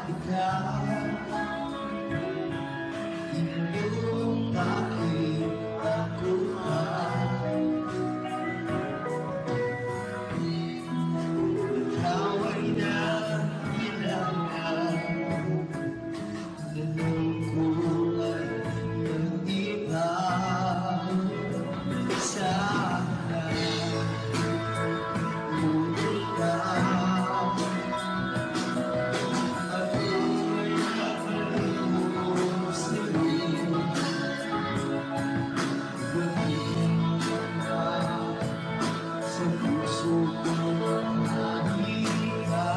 kita, inyong bakit ako pa. Ikaw ay nakilangan, nalungkulan ng iba. Sana tulog ka, ako'y nakalimutan sa'yo. Bumalik ka sa puso kong nahika.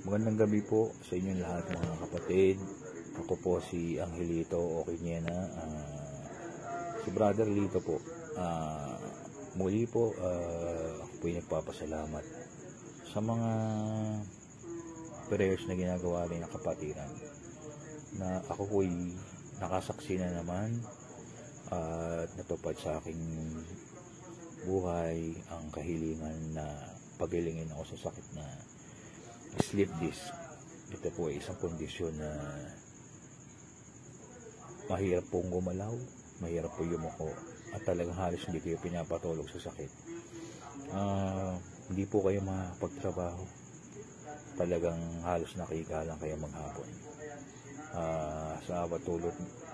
Magandang gabi po sa inyong lahat mga kapatid. Ako po si Angelito Oquiñena, si Brother Lito po. Muli po, ako po yung nagpapasalamat sa mga prayers na ginagawa rin ng kapatiran, na ako po ay nakasaksi na naman at natupad sa aking buhay ang kahilingan na pagilingin ako sa sakit na sleep disc. Ito po ay isang kondisyon na mahirap pong gumalaw, mahirap po yumuko, at talagang halos hindi kayo pinapatulog sa sakit. Hindi po kayo makapagtrabaho, talagang halos nakika lang kayo maghapon. Sa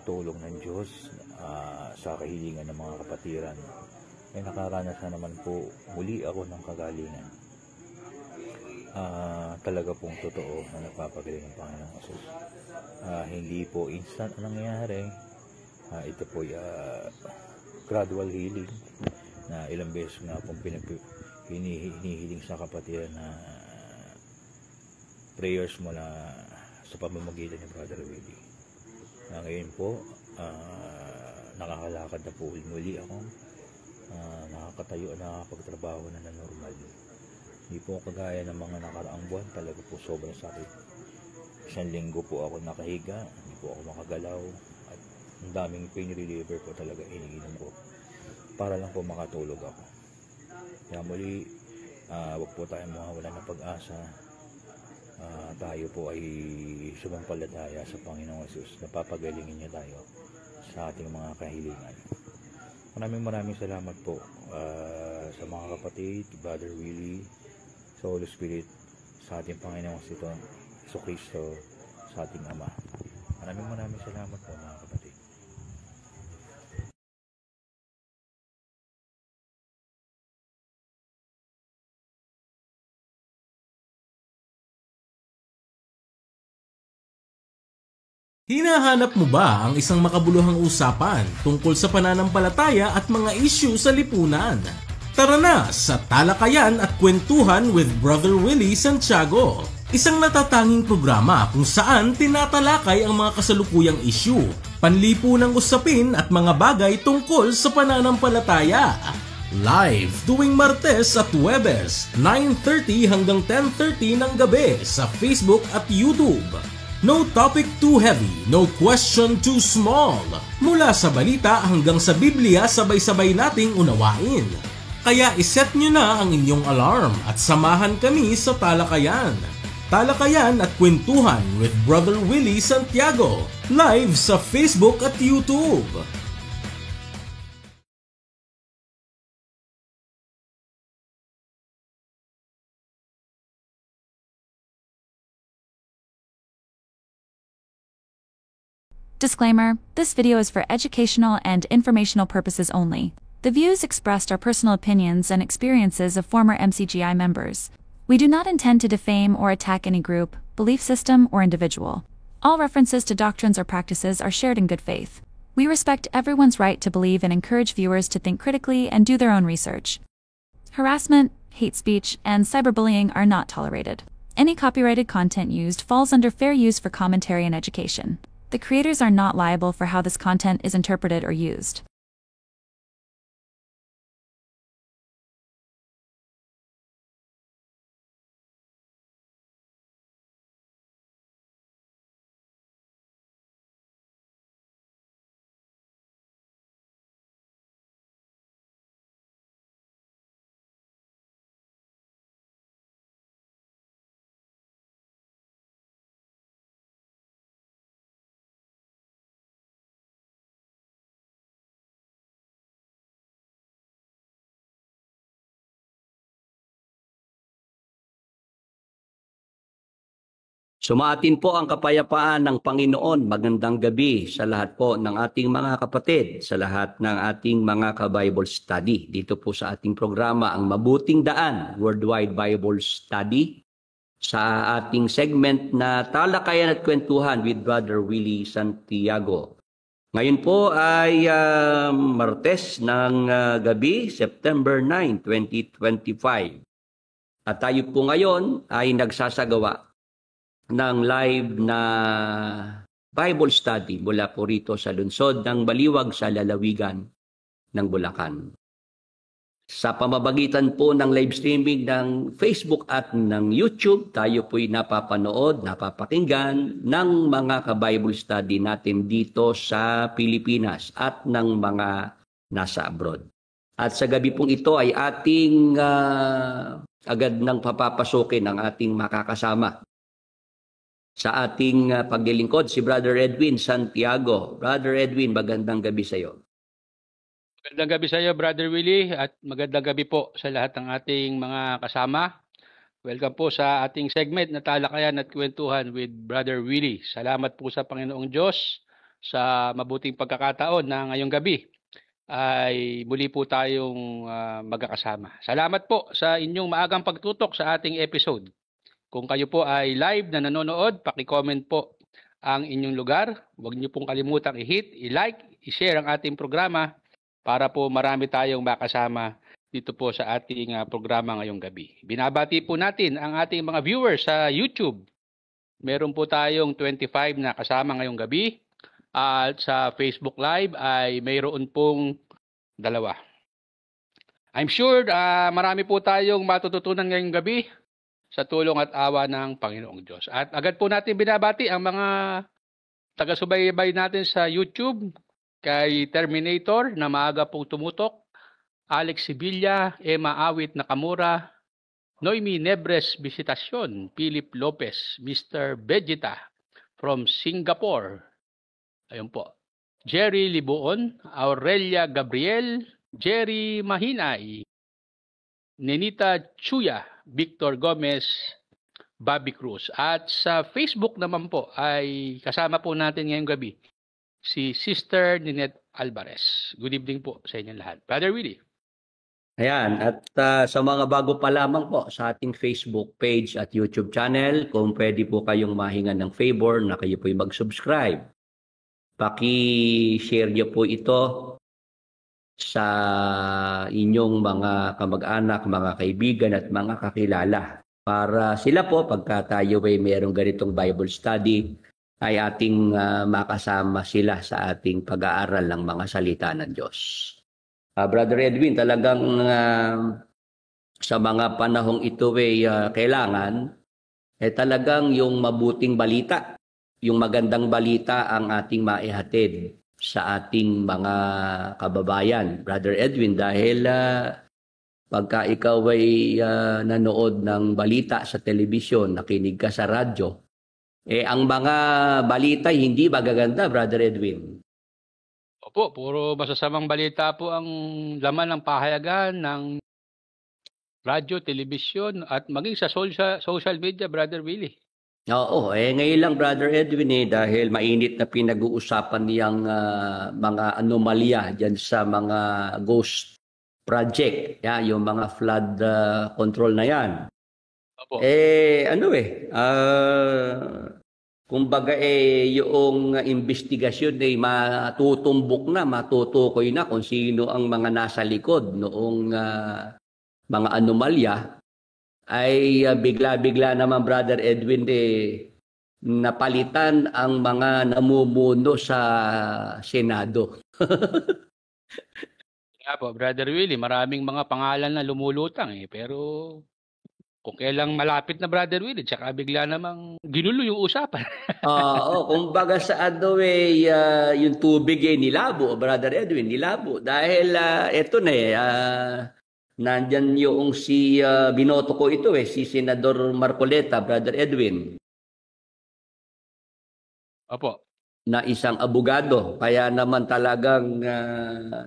tulong ng Diyos, sa kahilingan ng mga kapatiran, ay nakaranas na naman po muli ako ng kagalingan. Talaga pong totoo na nagpapagaling ng Panginoong Jesus. Hindi po instant ang nangyayari. Ito po gradual healing na ilang beses na pong hinihiling sa kapatiran na prayers mo na sa pamamagitan ni Brother Willie. Ngayon po, nakakalakad na po muli ako, nakakatayo, nakakapagtrabaho na normal. Hindi po kagaya ng mga nakaraang buwan, talaga po sobrang sakit. Isang linggo po ako nakahiga, hindi po ako makagalaw, at ang daming pain reliever po talaga iniinom ko para lang po makatulog ako. Kaya muli, wag po tayong mawawala ng pag-asa. Tayo po ay sumampalataya sa Panginoong Jesus, napapagalingin niya tayo sa ating mga kahilingan. Maraming salamat po sa mga kapatid, Brother Willie, sa Holy Spirit, sa ating Panginoong Jesucristo, sa ating Ama. Maraming salamat po mga kapatid. Hinahanap mo ba ang isang makabuluhang usapan tungkol sa pananampalataya at mga issue sa lipunan? Tara na sa Talakayan at Kwentuhan with Brother Willie Santiago. Isang natatanging programa kung saan tinatalakay ang mga kasalukuyang issue, panlipunang usapin at mga bagay tungkol sa pananampalataya. Live tuwing Martes at Huwebes, 9:30 hanggang 10:30 ng gabi sa Facebook at YouTube. No topic too heavy, no question too small. Mula sa balita hanggang sa Biblia, sabay-sabay nating unawain. Kaya iset nyo na ang inyong alarm at samahan kami sa Talakayan. Talakayan at Kwentuhan with Brother Willie Santiago. Live sa Facebook at YouTube. Disclaimer, this video is for educational and informational purposes only. The views expressed are personal opinions and experiences of former MCGI members. We do not intend to defame or attack any group, belief system, or individual. All references to doctrines or practices are shared in good faith. We respect everyone's right to believe and encourage viewers to think critically and do their own research. Harassment, hate speech, and cyberbullying are not tolerated. Any copyrighted content used falls under fair use for commentary and education. The creators are not liable for how this content is interpreted or used. Sumaatin po ang kapayapaan ng Panginoon. Magandang gabi sa lahat po ng ating mga kapatid, sa lahat ng ating mga ka-Bible study. Dito po sa ating programa, ang Mabuting Daan, Worldwide Bible Study, sa ating segment na Talakayan at Kwentuhan with Brother Willie Santiago. Ngayon po ay Martes ng gabi, September 9, 2025. At tayo po ngayon ay nagsasagawa ng live na Bible study mula po rito sa lungsod ng Baliwag sa lalawigan ng Bulacan. Sa pamamagitan po ng live streaming ng Facebook at ng YouTube, tayo po'y napapanood, napapakinggan ng mga ka-Bible study natin dito sa Pilipinas at ng mga nasa abroad. At sa gabi pong ito ay ating agad nang papapasukin ang ating makakasama sa ating paglilingkod, si Brother Edwin Santiago. Brother Edwin, magandang gabi sa iyo. Magandang gabi sa iyo, Brother Willie, at magandang gabi po sa lahat ng ating mga kasama. Welcome po sa ating segment na Talakayan at Kwentuhan with Brother Willie. Salamat po sa Panginoong Diyos sa mabuting pagkakataon na ngayong gabi ay muli po tayong magkakasama. Salamat po sa inyong maagang pagtutok sa ating episode. Kung kayo po ay live na nanonood, paki-comment po ang inyong lugar. Huwag niyo pong kalimutang i-hit, i-like, i-share ang ating programa para po marami tayong makasama dito po sa ating programa ngayong gabi. Binabati po natin ang ating mga viewers sa YouTube. Meron po tayong 25 na kasama ngayong gabi. At sa Facebook Live ay mayroon pong 2. I'm sure marami po tayong matututunan ngayong gabi sa tulong at awa ng Panginoong Diyos. At agad po natin binabati ang mga taga-subaybay natin sa YouTube, kay Terminator na maaga pong tumutok, Alex Sibilla, Emma Awit Nakamura, Noemi Nebres Visitasyon, Philip Lopez, Mr. Vegeta from Singapore. Ayun po. Jerry Libuon, Aurelia Gabriel, Jerry Mahinay, Nenita Chuya, Victor Gomez, Bobby Cruz. At sa Facebook naman po ay kasama po natin ngayong gabi si Sister Ninette Alvarez. Good evening po sa inyong lahat. Brother Willie. Ayan, at sa mga bago pa lamang po sa ating Facebook page at YouTube channel, kung pwede po kayong mahingan ng favor na kayo po'y mag-subscribe Paki-share niyo po ito sa inyong mga kamag-anak, mga kaibigan at mga kakilala para sila po pagka tayo ay mayroong ganitong Bible study ay ating makasama sila sa ating pag-aaral ng mga salita ng Diyos. Brother Edwin, talagang sa mga panahong ito ay kailangan talagang yung mabuting balita, yung magandang balita ang ating maihatid sa ating mga kababayan, Brother Edwin, dahil pagka ikaw ay nanood ng balita sa telebisyon, nakinig ka sa radyo, ang mga balita hindi magaganda, Brother Edwin. Opo, puro masasamang balita po ang laman ng pahayagan ng radyo, telebisyon at maging sa social media, Brother Willie. Oo, ngayon lang Brother Edwin dahil mainit na pinag-uusapan niyang mga anomalya diyan sa mga ghost project, yung mga flood control na yan. Opo. Kumbaga yung investigasyon ay matutumbok na, matutukoy na kung sino ang mga nasa likod noong mga anomalya. Ay bigla-bigla naman Brother Edwin napalitan ang mga namumuno sa Senado. Kaya po, Brother Willie, maraming mga pangalan na lumulutang pero kung kailang malapit na Brother Willie, tsaka bigla namang ginulo yung usapan. Kumbaga sa yung tubig nilabo, Brother Edwin, nilabo. Dahil eto na nandyan yung binoto ko ito si Senador Marcoleta, Brother Edwin. Opo. Na isang abogado. Kaya naman talagang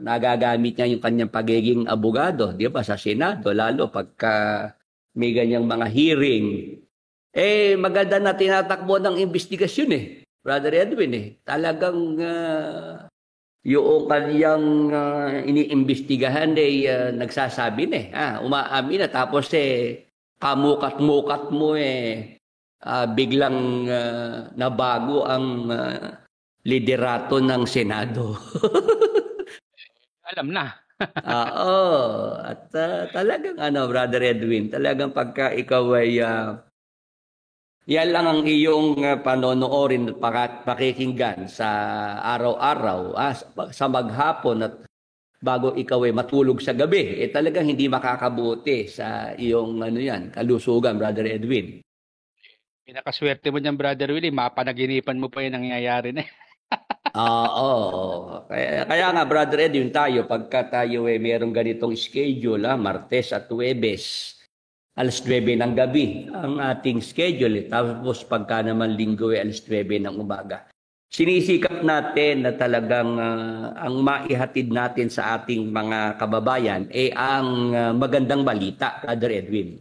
nagagamit niya yung kanyang pagiging abogado, di ba, sa Senado, lalo pagka may ganyang mga hearing. Maganda na tinatakbo ng investigasyon Brother Edwin Talagang yung kanyang iniimbestigahan nagsasabi umaamin na tapos kamukat-mukat mo biglang nabago ang liderato ng Senado. Alam na. At talagang Brother Edwin, talagang pagka ikaw ay yan lang ang iyong panonoorin at pakikinggan sa araw-araw, sa maghapon at bago ikaw ay matulog sa gabi, talagang hindi makakabuti sa iyong kalusugan, Brother Edwin. Pinakaswerte mo niyan, Brother Willie, mapanaginipan mo pa yung nangyayari na. Kaya nga, Brother Edwin, tayo, pagka tayo mayroong ganitong schedule, Martes at Huwebes, alas 9 ng gabi ang ating schedule. Tapos pagka naman linggo alas 9 ng umaga. Sinisikap natin na talagang ang maihatid natin sa ating mga kababayan ang magandang balita, Brother Edwin.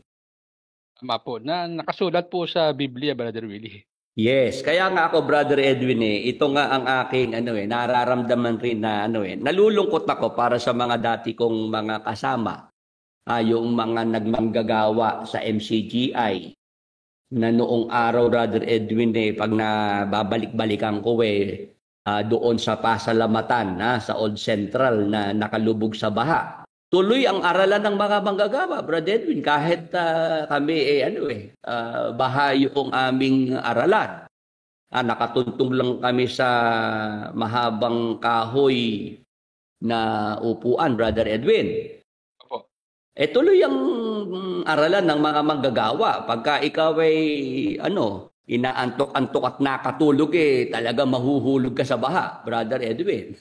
Tama po, na nakasulat po sa Biblia, Brother Willie. Yes, kaya nga ako, Brother Edwin, ito nga ang aking nararamdaman rin na nalulungkot ako para sa mga dati kong mga kasama. Yung mga nagmanggagawa sa MCGI na noong araw, Brother Edwin, pag nababalik-balikan ko doon sa Pasalamatan, sa Old Central na nakalubog sa baha. Tuloy ang aralan ng mga manggagawa, Brother Edwin, kahit kami baha yung aming aralan. Nakatuntong lang kami sa mahabang kahoy na upuan, Brother Edwin. Tuloy ang aralan ng mga manggagawa. Pagka ikaw ay inaantok-antok at nakatulog talaga mahuhulog ka sa baha, Brother Edwin.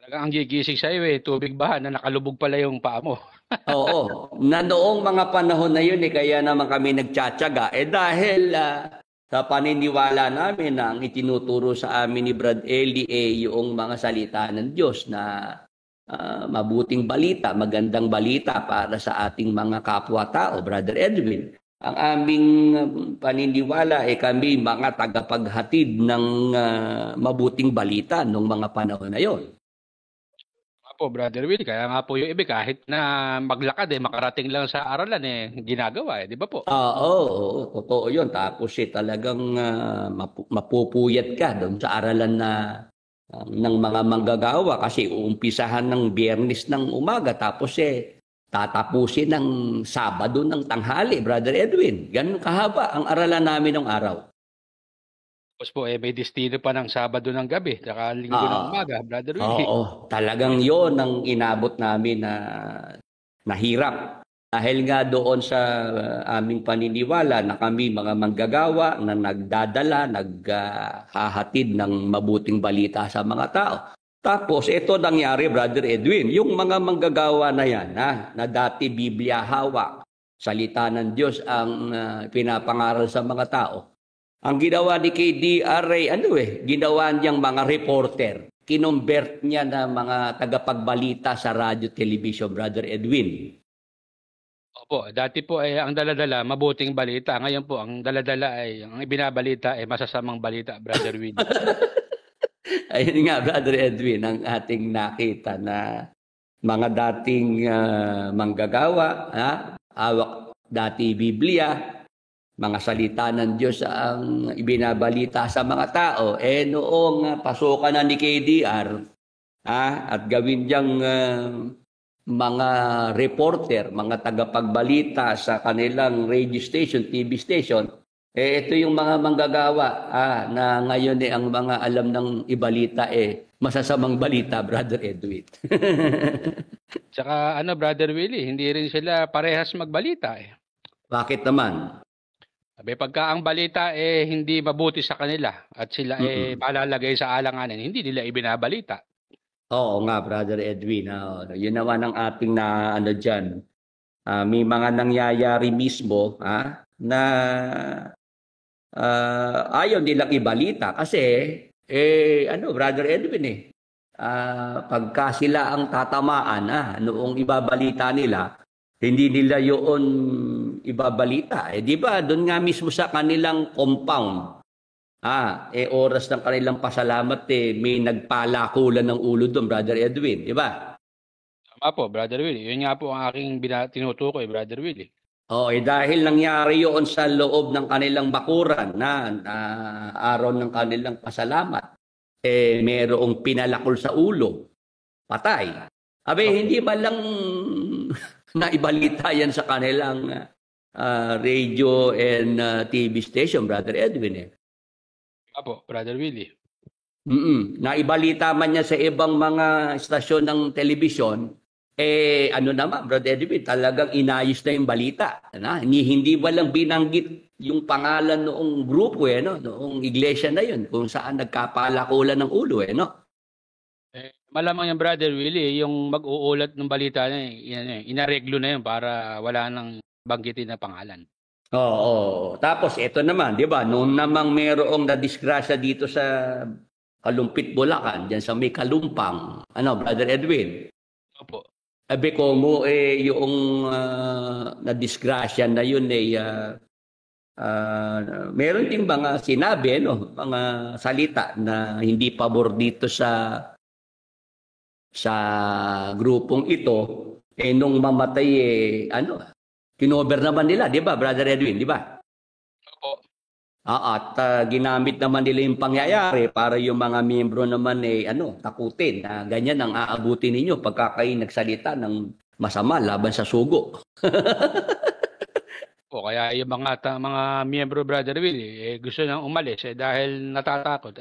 Talaga ang gigising sa iyo tubig baha na nakalubog pala yung paa mo. Oo. Na noong mga panahon na yun kaya naman kami nagtsatsaga dahil sa paniniwala namin na ang itinuturo sa amin ni Brad Eli yung mga salita ng Diyos na mabuting balita, magandang balita para sa ating mga kapwa-tao, Brother Edwin. Ang aming paniniwala kami mga tagapaghatid ng mabuting balita noong mga panahon na yon. Po, Brother Willie, kaya nga po yung iba kahit na maglakad makarating lang sa aralan ginagawa di ba po? Oo, totoo yun. Tapos talagang mapupuyat ka doon sa aralan na ng mga manggagawa kasi uumpisahan ng Biyernes ng umaga tapos tatapusin ng Sabado ng tanghali, Brother Edwin. Ganun kahaba ang aralan namin ng araw. Tapos po, may destino pa ng Sabado ng gabi, saka Linggo ng umaga, Brother Willie. Oo, talagang yon ang inabot namin na nahirap. Dahil nga doon sa aming paniniwala na kami mga manggagawa na nagdadala, naghahatid ng mabuting balita sa mga tao. Tapos ito nangyari, Brother Edwin, yung mga manggagawa na yan na dati Biblia hawak, salita ng Diyos ang pinapangaral sa mga tao. Ang ginawa ni KDR ginawa niyang mga reporter. Kinumbert niya na mga tagapagbalita sa radyo, television, Brother Edwin. Opo, dati po ang daladala, mabuting balita. Ngayon po, ang daladala ang ibinabalita masasamang balita, Brother Willie. Ayun nga, Brother Edwin, ang ating nakita na mga dating manggagawa, hawak dati Biblia, mga salita ng Diyos ang ibinabalita sa mga tao. Noong pasukan na ni KDR at gawin diyang mga reporter, mga tagapagbalita sa kanilang radio station, TV station, ito yung mga manggagawa na ngayon ang mga alam ng ibalita masasamang balita, Brother Edwin. Tsaka Brother Willie, hindi rin sila parehas magbalita Bakit naman? Sabi, pagka ang balita hindi mabuti sa kanila at sila malalagay sa alanganin, hindi nila ibinabalita. Oo nga, Brother Edwin. Yun naman ang ating dyan. May mga nangyayari mismo na ayaw nilang ibalita kasi Brother Edwin pagka sila ang tatamaan noong ibabalita nila, hindi nila yun ibabalita. Di ba? Doon nga mismo sa kanilang compound. Oras ng kanilang pasalamat may nagpalakulan ng ulo doon, Brother Edwin. Di ba? Tama po, Brother Willie. Yun nga po ang aking tinutukoy, Brother Willie. Dahil nangyari yun sa loob ng kanilang bakuran na araw ng kanilang pasalamat, mayroong pinalakol sa ulo. Patay. Hindi ba lang naibalita yan sa kanilang radio and TV station, Brother Edwin Apo, Brother Willie. Naibalita man niya sa ibang mga istasyon ng television, naman, Brother Edwin, talagang inayos na yung balita. Hindi ba lang binanggit yung pangalan noong grupo, noong iglesia na yun, kung saan nagkapalakulan ng ulo, Malamang yung Brother Willie, yung mag-uulat ng balita na inareglo na yun para wala nang banggitin na pangalan. Oo. Tapos ito naman, di ba, noon namang merong nadisgrasya dito sa Kalumpit, Bulacan, dyan sa may Kalumpang. Brother Edwin? Opo. Como yung nadisgrasya na yun meron ding mga sinabi, mga salita na hindi pabor dito sa grupong ito, nung mamatay kinover naman nila, di ba, Brother Edwin, di ba? Opo. At ginamit naman nila yung pangyayari para yung mga miyembro naman takutin na ganyan ang aabutin ninyo pagka kayo nagsalita ng masama laban sa sugo. Kaya yung mga miyembro, Brother Willie, gusto nang umalis dahil natatakot,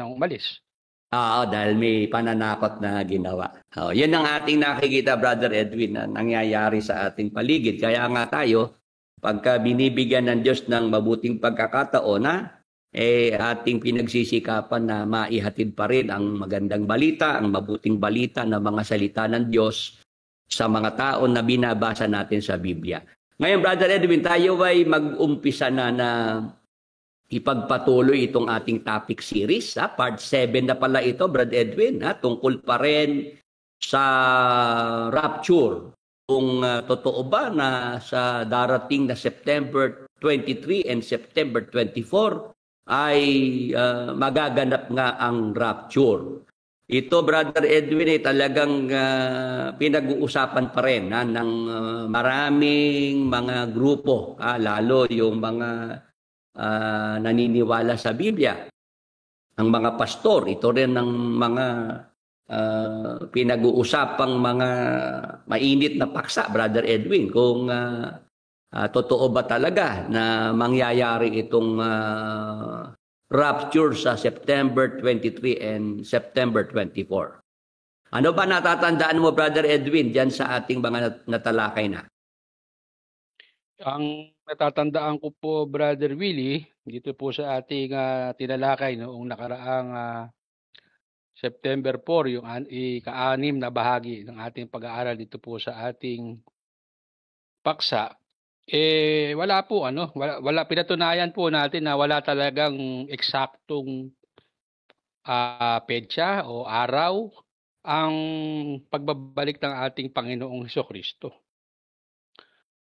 umalis. Dahil may pananakot na ginawa. Yan ang ating nakikita, Brother Edwin, na nangyayari sa ating paligid. Kaya nga tayo, pagka binibigyan ng Diyos ng mabuting pagkakataon ating pinagsisikapan na maihatid pa rin ang magandang balita, ang mabuting balita na mga salita ng Diyos sa mga tao na binabasa natin sa Biblia. Ngayon, Brother Edwin, tayo ay mag-umpisa na ipagpatuloy itong ating topic series. Part 7 na pala ito, Brother Edwin, tungkol pa rin sa rapture. Kung totoo ba na sa darating na September 23 and September 24 ay magaganap nga ang rapture. Ito, Brother Edwin, talagang pinag-uusapan pa rin ng maraming mga grupo, lalo yung mga naniniwala sa Biblia. Ang mga pastor, ito rin ang mga pinag-uusapang mga mainit na paksa, Brother Edwin, kung totoo ba talaga na mangyayari itong rapture sa September 23 and September 24. Ano ba natatandaan mo, Brother Edwin, dyan sa ating mga natalakay na? Ang natatandaan ko po, Brother Willie, dito po sa ating tinalakay noong nakaraang September 4, yung ika-6 na bahagi ng ating pag-aaral dito po sa ating paksa, wala po wala pinatunayan po natin na wala talagang eksaktong petsa o araw ang pagbabalik ng ating Panginoong Hesukristo.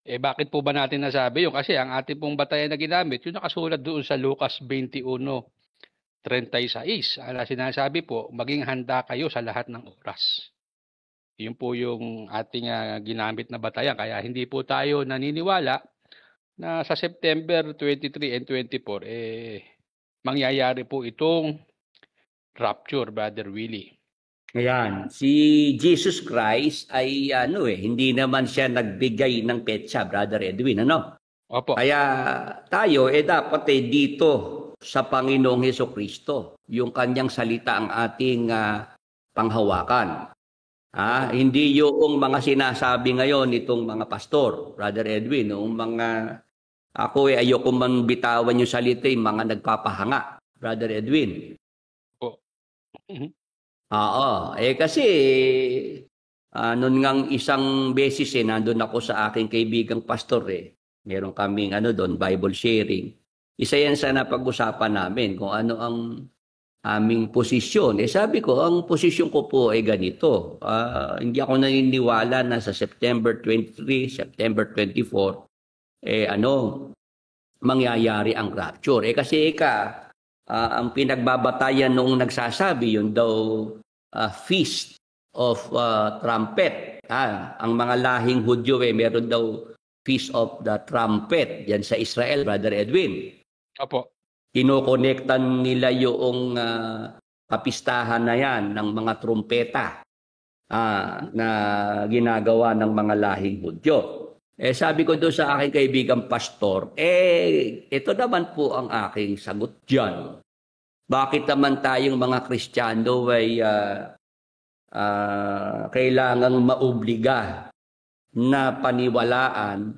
Bakit po ba natin nasabi yun? Kasi ang ating pong batayan na ginamit, yung nakasulat doon sa Lucas 21:36. Sinasabi po, maging handa kayo sa lahat ng oras. Yun po yung ating ginamit na batayan. Kaya hindi po tayo naniniwala na sa September 23 and 24, mangyayari po itong rapture, Brother Willie. Ayan, si Jesus Christ ay hindi naman siya nagbigay ng petsa, Brother Edwin, Opo. Kaya tayo dapat dito sa Panginoong Hesukristo, yung kanyang salita ang ating panghawakan. Hindi yung mga sinasabi ngayon itong mga pastor, Brother Edwin, yung mga ako ayoko man bitawan yung salita, yung mga nagpapahanga, Brother Edwin. Po. Kasi noon ngang isang beses nandun ako sa aking kaibigang pastor Meron kaming doon, Bible sharing. Isa yan sa napag-usapan namin kung ano ang aming posisyon. Sabi ko, ang posisyon ko po ay ganito. Hindi ako naniniwala na sa September 23, September 24, mangyayari ang rapture. Kasi ang pinagbabatayan noong nagsasabi, yun daw Feast of Trumpet. Ang mga lahing Hudyo, meron daw Feast of the Trumpet yan sa Israel, Brother Edwin. Opo. Kinokonektan nila yung kapistahan na yan ng mga trumpeta na ginagawa ng mga lahing Hudyo. Sabi ko doon sa aking kaibigang pastor, ito naman po ang aking sagot dyan. Bakit naman tayong mga Kristiyano ay kailangang maobliga na paniwalaan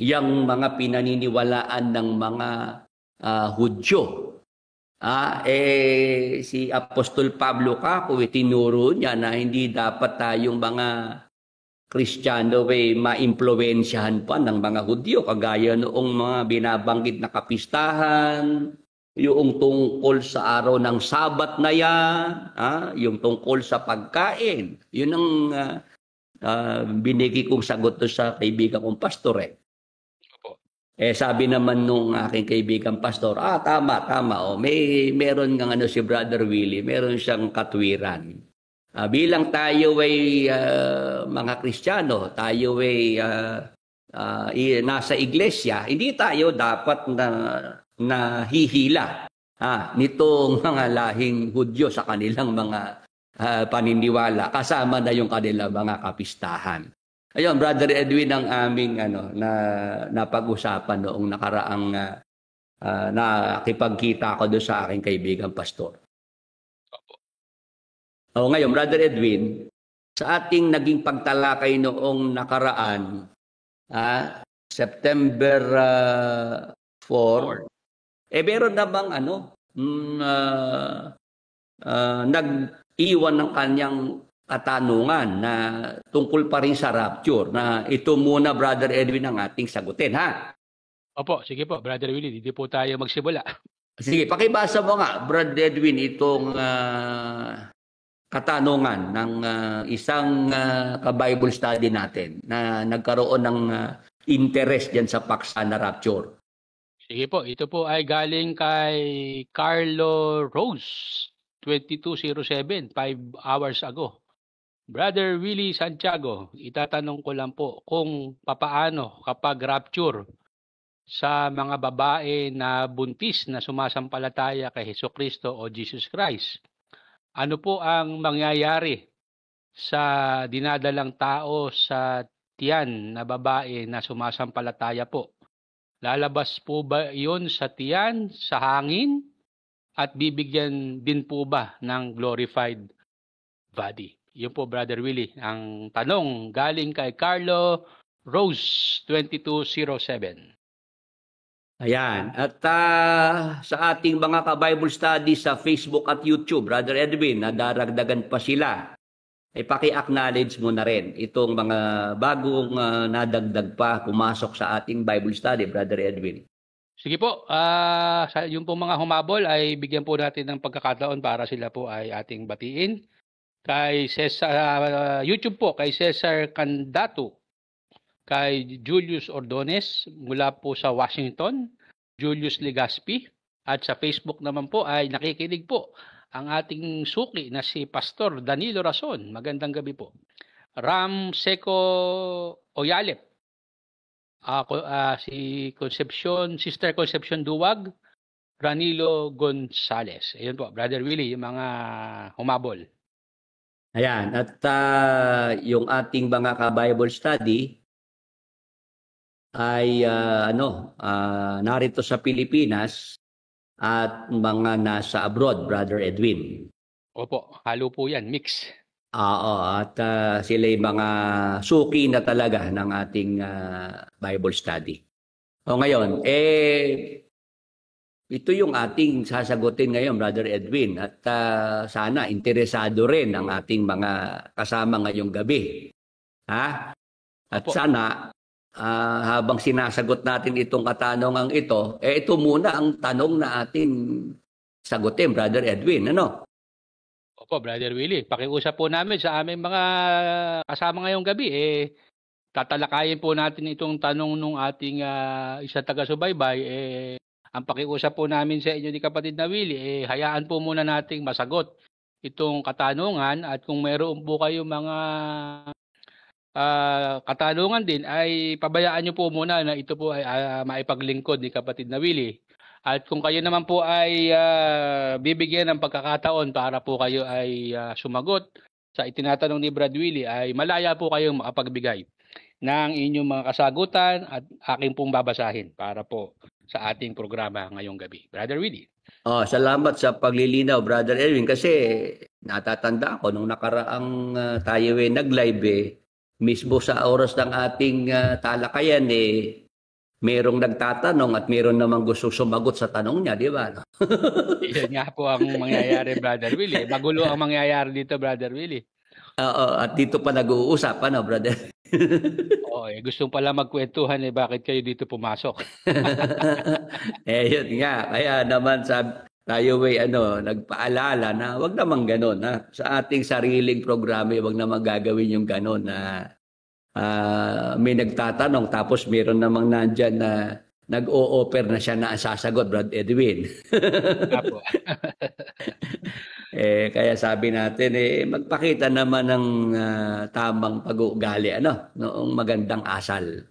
yung mga pinaniniwalaan ng mga Hudyo. Si Apostol Pablo Kako, tinuro niya na hindi dapat tayong mga Kristiyano maimpluwensyahan pa ng mga Hudyo, kagaya noong mga binabanggit na kapistahan, yung tungkol sa araw ng Sabat na yan, yung tungkol sa pagkain. Yun ang binigay kong sagot to sa kaibigan kong pastor. Sabi naman nung aking kaibigang pastor, tama. Meron ng si Brother Willie, meron siyang katwiran. Bilang tayo ay mga Kristiyano, tayo ay nasa iglesia, hindi tayo dapat na hihila nitong mga lahing Hudyo sa kanilang mga paniniwala, kasama na yung kanilang mga kapistahan. Ayun, Brother Edwin, ang aming napag-usapan noong nakaraang nakipagkita ko doon sa aking kaibigang pastor. Ngayon, Brother Edwin, sa ating naging pagtalakay noong nakaraan, September 4, meron namang nag-iwan ng kanyang katanungan na tungkol pa rin sa rapture, na ito muna, Brother Edwin, ang ating sagutin, Opo, sige po, Brother Willie, hindi po tayo magsimula. Sige, pakibasa mo nga, Brother Edwin, itong katanungan ng isang ka-Bible study natin na nagkaroon ng interest dyan sa paksa na rapture. Sige po, ito po ay galing kay Carlo Rose. 2207, 5 hours ago. Brother Willie Santiago, itatanong ko lang po kung papaano kapag rapture sa mga babae na buntis na sumasampalataya kay Hesukristo o Jesus Christ. Ano po ang mangyayari sa dinadalang tao sa tiyan na babae na sumasampalataya po? Lalabas po ba iyon sa tiyan, sa hangin, at bibigyan din po ba ng glorified body? Yun po, Brother Willie. Ang tanong galing kay Carlo Rose, 2207. Ayan. At sa ating mga ka-Bible study sa Facebook at YouTube, Brother Edwin, nadaragdagan pa sila. Paki-acknowledge mo na rin itong mga bagong nadagdag pa pumasok sa ating Bible study, Brother Edwin. Sige po, yung pong mga humabol ay bigyan po natin ng pagkakataon para sila po ay ating batiin. Kay Cesar, YouTube po, kay Cesar Candato, kay Julius Ordones mula po sa Washington, Julius Legaspi, at sa Facebook naman po ay nakikinig po ang ating suki na si Pastor Danilo Rason. Magandang gabi po. Ram Seco Oyalep, si Concepcion, Sister Concepcion Duwag, Ranilo Gonzales. Ayun po, Brother Willie, yung mga humabol. Ayan, at yung ating mga ka-Bible study ay narito sa Pilipinas at mga nasa abroad, Brother Edwin. Opo, halo po yan, mix. Oo, at sila yung mga suki na talaga ng ating Bible study. O ngayon, ito yung ating sasagutin ngayon, Brother Edwin. At sana interesado rin ang ating mga kasama ngayong gabi. Ha? At Opo. sana, habang sinasagot natin itong katanungang ito, ito muna ang tanong na ating sagutin, Brother Edwin. Ano? Opo, Brother Willie, pakiusap po namin sa aming mga kasama ngayong gabi. Tatalakayin po natin itong tanong nung ating isang taga-subaybay. Ang pakiusap po namin sa inyo ni kapatid na Willie, hayaan po muna nating masagot itong katanungan, at kung mayroon po kayo mga katanungan din, ay pabayaan nyo po muna na ito po ay maipaglingkod ni kapatid na Willie. At kung kayo naman po ay bibigyan ng pagkakataon para po kayo ay sumagot sa itinatanong ni Brad Willie, ay malaya po kayong makapagbigay ng inyong mga kasagutan at aking pong babasahin para po sa ating programa ngayong gabi. Brother Willie. Salamat sa paglilinaw, Brother Edwin, kasi natatanda ko nung nakaraang tayo nag-live mismo sa oras ng ating talakayan merong nagtatanong at meron namang gusto sumagot sa tanong niya, di ba? Yan nga po ang mangyayari, Brother Willie. Magulo ang mangyayari dito, Brother Willie. Oo, at dito pa nag-uusap, Brother? Oo, gustong pala magkwentuhan, bakit kayo dito pumasok? Yun nga. Kaya naman tayo nagpaalala na wag naman ganon. Sa ating sariling programa, wag naman gagawin yung ganon na may nagtatanong tapos meron namang nandyan na nag-o-offer na siya na sasagot, Brad Edwin. Apo. Kaya sabi natin, magpakita naman ng tamang pag-uugali, noong magandang asal.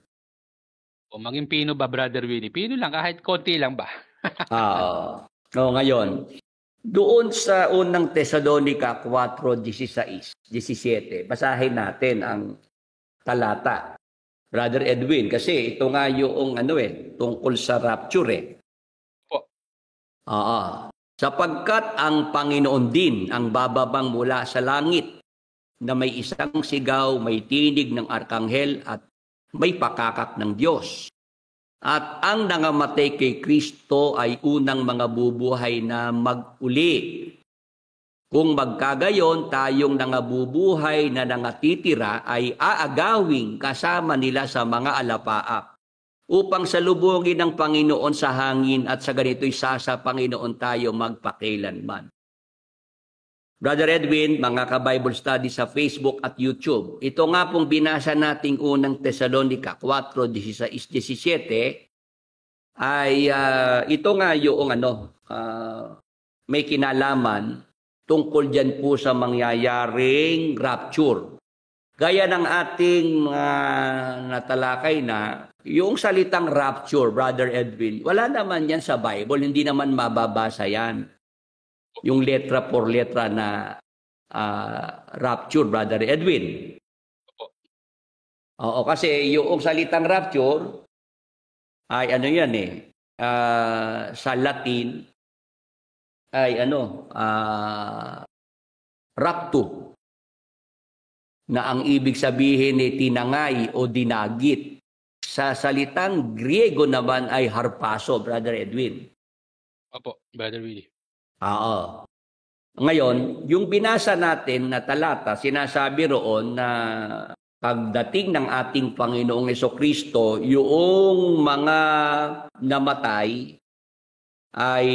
O maging pino ba, Brother Willie? Pino lang, kahit konti lang ba? Ngayon, doon sa unang Tesalonica 4:16-17, basahin natin ang talata, Brother Edwin, kasi ito nga yung tungkol sa rapture. Po. Sapagkat ang Panginoon din ang bababang mula sa langit, na may isang sigaw, may tinig ng arkanghel at may pakakak ng Diyos. At ang nangamatay kay Kristo ay unang mga bubuhay na mag-uli. Kung magkagayon, tayong nangabubuhay na nangatitira ay aagawing kasama nila sa mga alapaap, upang salubungin ng Panginoon sa hangin, at sa ganito'y sa Panginoon tayo magpakailanman. Brother Edwin, mga ka-Bible study sa Facebook at YouTube, ito nga pong binasa nating unang Tesalonica 4:16-17 ay ito nga yung may kinalaman tungkol dyan po sa mangyayaring rapture. Gaya ng ating natalakay na, yung salitang rapture, Brother Edwin, wala naman yan sa Bible, hindi naman mababasa yan. Yung letra por letra na rapture, Brother Edwin. Oo, kasi yung salitang rapture ay ano yan sa Latin ay rapto, na ang ibig sabihin ay tinangay o dinagit. Sa salitang Griego naman ay harpaso, Brother Edwin. Opo, Brother Willie. Oo. Ngayon, yung binasa natin na talata, sinasabi roon na pagdating ng ating Panginoong Hesukristo, yung mga namatay ay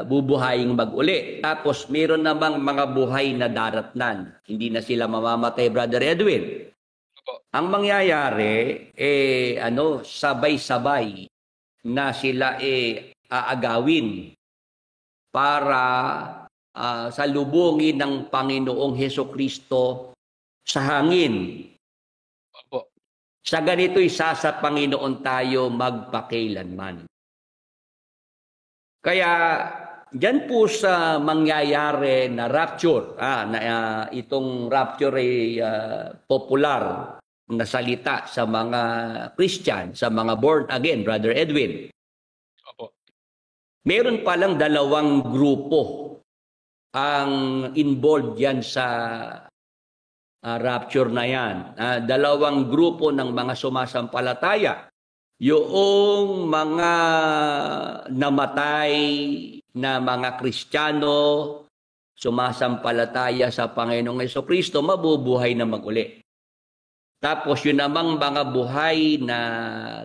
bubuhayin mag-uli. Tapos meron namang mga buhay na daratnan. Hindi na sila mamamatay, Brother Edwin. Ang mangyayari, sabay-sabay na sila aagawin para salubungin ng Panginoong Hesukristo sa hangin. Opo. Sa ganito'y sa Panginoon tayo magpakailanman. Kaya diyan po sa mangyayari na rapture, itong rapture ay popular na salita sa mga Christian, sa mga born again, Brother Edwin. Opo. Meron palang dalawang grupo ang involved yan sa rapture na yan. Dalawang grupo ng mga sumasampalataya. Yung mga namatay na mga Kristiyano, sumasampalataya sa Panginoong Hesukristo, mabubuhay na mag-uli. Tapos yun namang mga buhay na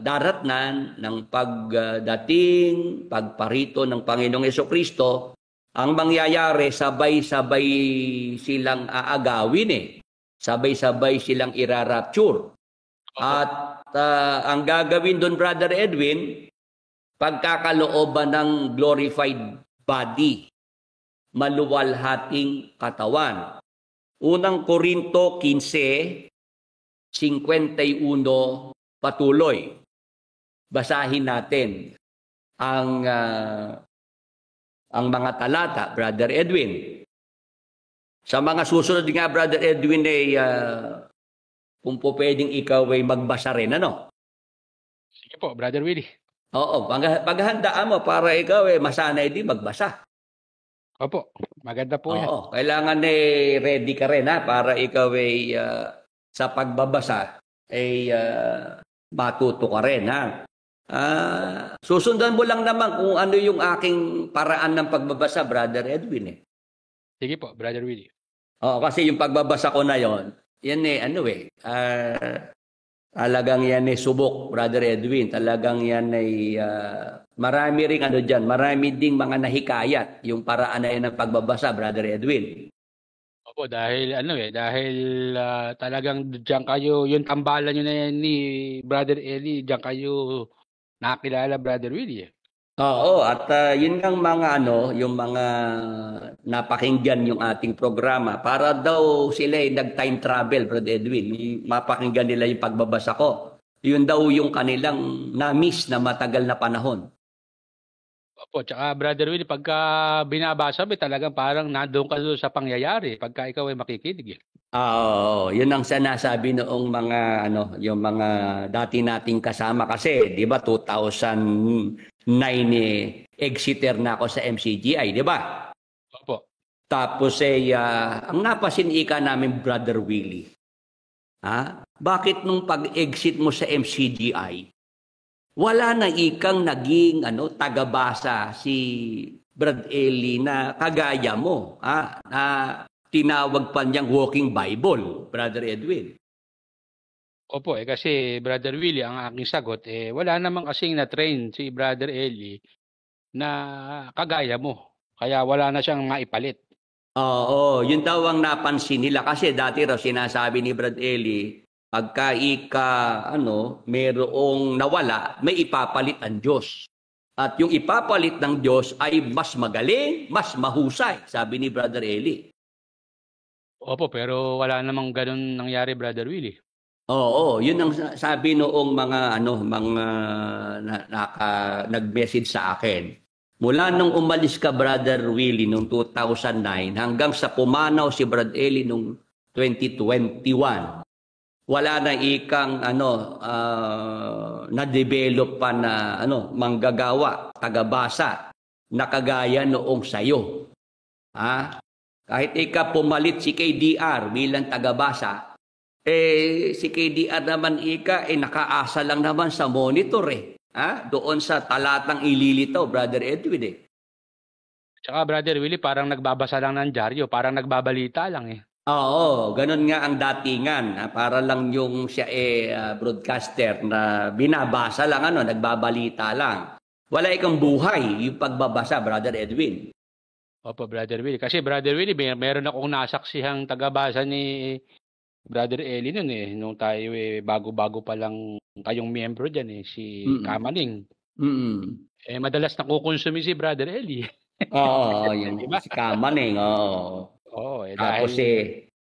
daratnan ng pagdating, pagparito ng Panginoong Hesukristo, ang mangyayari, sabay-sabay silang aagawin Sabay-sabay silang irarapture. At ang gagawin doon, Brother Edwin, pagkakalooban ng glorified body, maluwalhating katawan. Unang Korinto 15, 51 patuloy. Basahin natin ang mga talata, Brother Edwin. Sa mga susunod nga, Brother Edwin, kung po pwedeng ikaw ay magbasa rin, ano? Sige po, Brother Willie. Oo, paghandaan mo para ikaw masanay din magbasa. Opo, maganda po yan. Oo, kailangan ready ka rin para ikaw ay sa pagbabasa ay matuto ka rin, ha? Susundan mo lang naman kung ano yung aking paraan ng pagbabasa, Brother Edwin. Sige po, Brother Willie. Oo, kasi yung pagbabasa ko na yon, yan talagang yan subok, Brother Edwin. Talagang yan marami ring dyan, marami ding mga nahikayat yung paraan na yan ng pagbabasa, Brother Edwin. Opo, dahil talagang diyan kayo, yung tambalan nyo na yan ni Brother Eli, diyan kayo nakilala, Brother Willie. Oo, at yun ang mga yung mga napakinggan yung ating programa para daw sila nag-time travel, Brother Edwin. Mapakinggan nila yung pagbabasa ko. Yun daw yung kanilang na-miss na matagal na panahon. Opo, tsaka Brother Willie, pagka binabasa mo, talagang parang nandoon ka doon sa pangyayari pagka ikaw ay makikinig. Oo, yun ang sinasabi noong mga yung mga dati nating kasama kasi, 'di ba, 2009 exiter na ako sa MCGI, 'di ba? Opo. Tapos ang napasin-ika namin, Brother Willie. Bakit nung pag-exit mo sa MCGI, wala na ikang naging tagabasa si Brad Eli na kagaya mo, na tinawag pa niyang walking Bible, Brother Edwin? Opo, kasi Brother Willie, ang aking sagot, wala namang kasing na-train si Brother Eli na kagaya mo. Kaya wala na siyang maipalit. Oo, yun daw ang napansin nila. Kasi dati raw sinasabi ni Brad Eli, pagka merong nawala, may ipapalit ang Diyos. At yung ipapalit ng Diyos ay mas magaling, mas mahusay, sabi ni Brother Eli. Opo, pero wala namang ganun nangyari, Brother Willie. Oo, yun ang sabi noong mga nag-message sa akin. Mula nung umalis ka, Brother Willie, noong 2009 hanggang sa pumanaw si Brad Eli noong 2021, wala na ikang na-develop pa na manggagawa, tagabasa na kagaya noong sayo. Ha? Kahit pumalit si KDR bilang tagabasa, si KDR naman nakaasa lang naman sa monitor doon sa talatang ililitaw, Brother Edwin Tsaka Brother Willie, parang nagbabasa lang ng dyaryo, parang nagbabalita lang Oo, ganun nga ang datingan. Para lang yung siya broadcaster na binabasa lang, nagbabalita lang. Wala ikang buhay yung pagbabasa, Brother Edwin. Opo, Brother Willie. Kasi Brother Willie, meron akong nasaksihang tagabasa ni Brother Eli nun nung tayo bago-bago pa lang kayong miyembro dyan si Kamaning. Madalas nakukonsumi si Brother Eli. Oo, yung diba? si Kamaning, oo. Oo, Tapos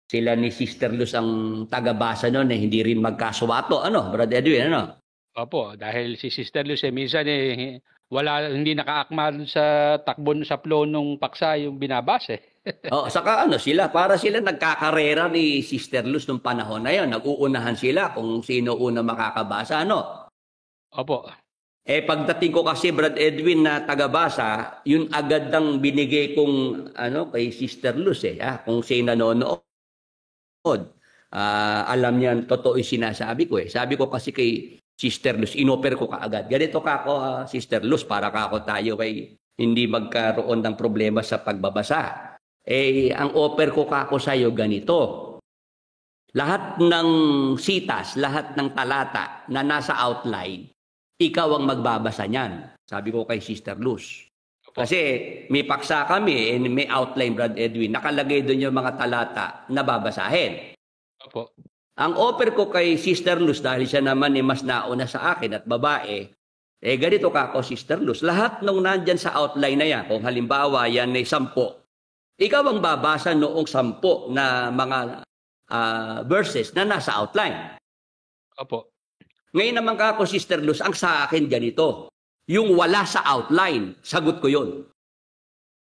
sila ni Sister Luz ang tagabasa nun hindi rin magkaswato, Brother Edwin, Opo, dahil si Sister Luz minsan hindi nakaakma sa takbo sa flow nung paksa yung binabasa saka para sila nagkakarera ni Sister Luz nung panahon na yun. Nag-uunahan sila kung sino una makakabasa, Opo. Pagdating ko kasi, Brad Edwin, na tagabasa, yun agad ang binigay kong kay Sister Luz kung sino nanonood. Alam niya, totoo yung sinasabi ko Sabi ko kasi kay Sister Luz, inoper ko kaagad. Ganito ako, Sister Luz, para ako tayo hindi magkaroon ng problema sa pagbabasa. Ang offer ko kako sa iyo ganito. Lahat ng sitas, lahat ng talata na nasa outline, ikaw ang magbabasa niyan. Sabi ko kay Sister Luz. Kasi may paksa kami, may outline, Brad Edwin. Nakalagay doon yung mga talata na babasahin. Opo. Ang offer ko kay Sister Luz, dahil siya naman mas nauna sa akin at babae, ganito kako, Sister Luz. Lahat nung nandyan sa outline na yan, kung halimbawa yan ay 10, ikaw ang babasa noong 10 na mga verses na nasa outline. Opo. Ngayon naman kako, Sister Luz, ang sa akin ganito. Yung wala sa outline, sagot ko yun.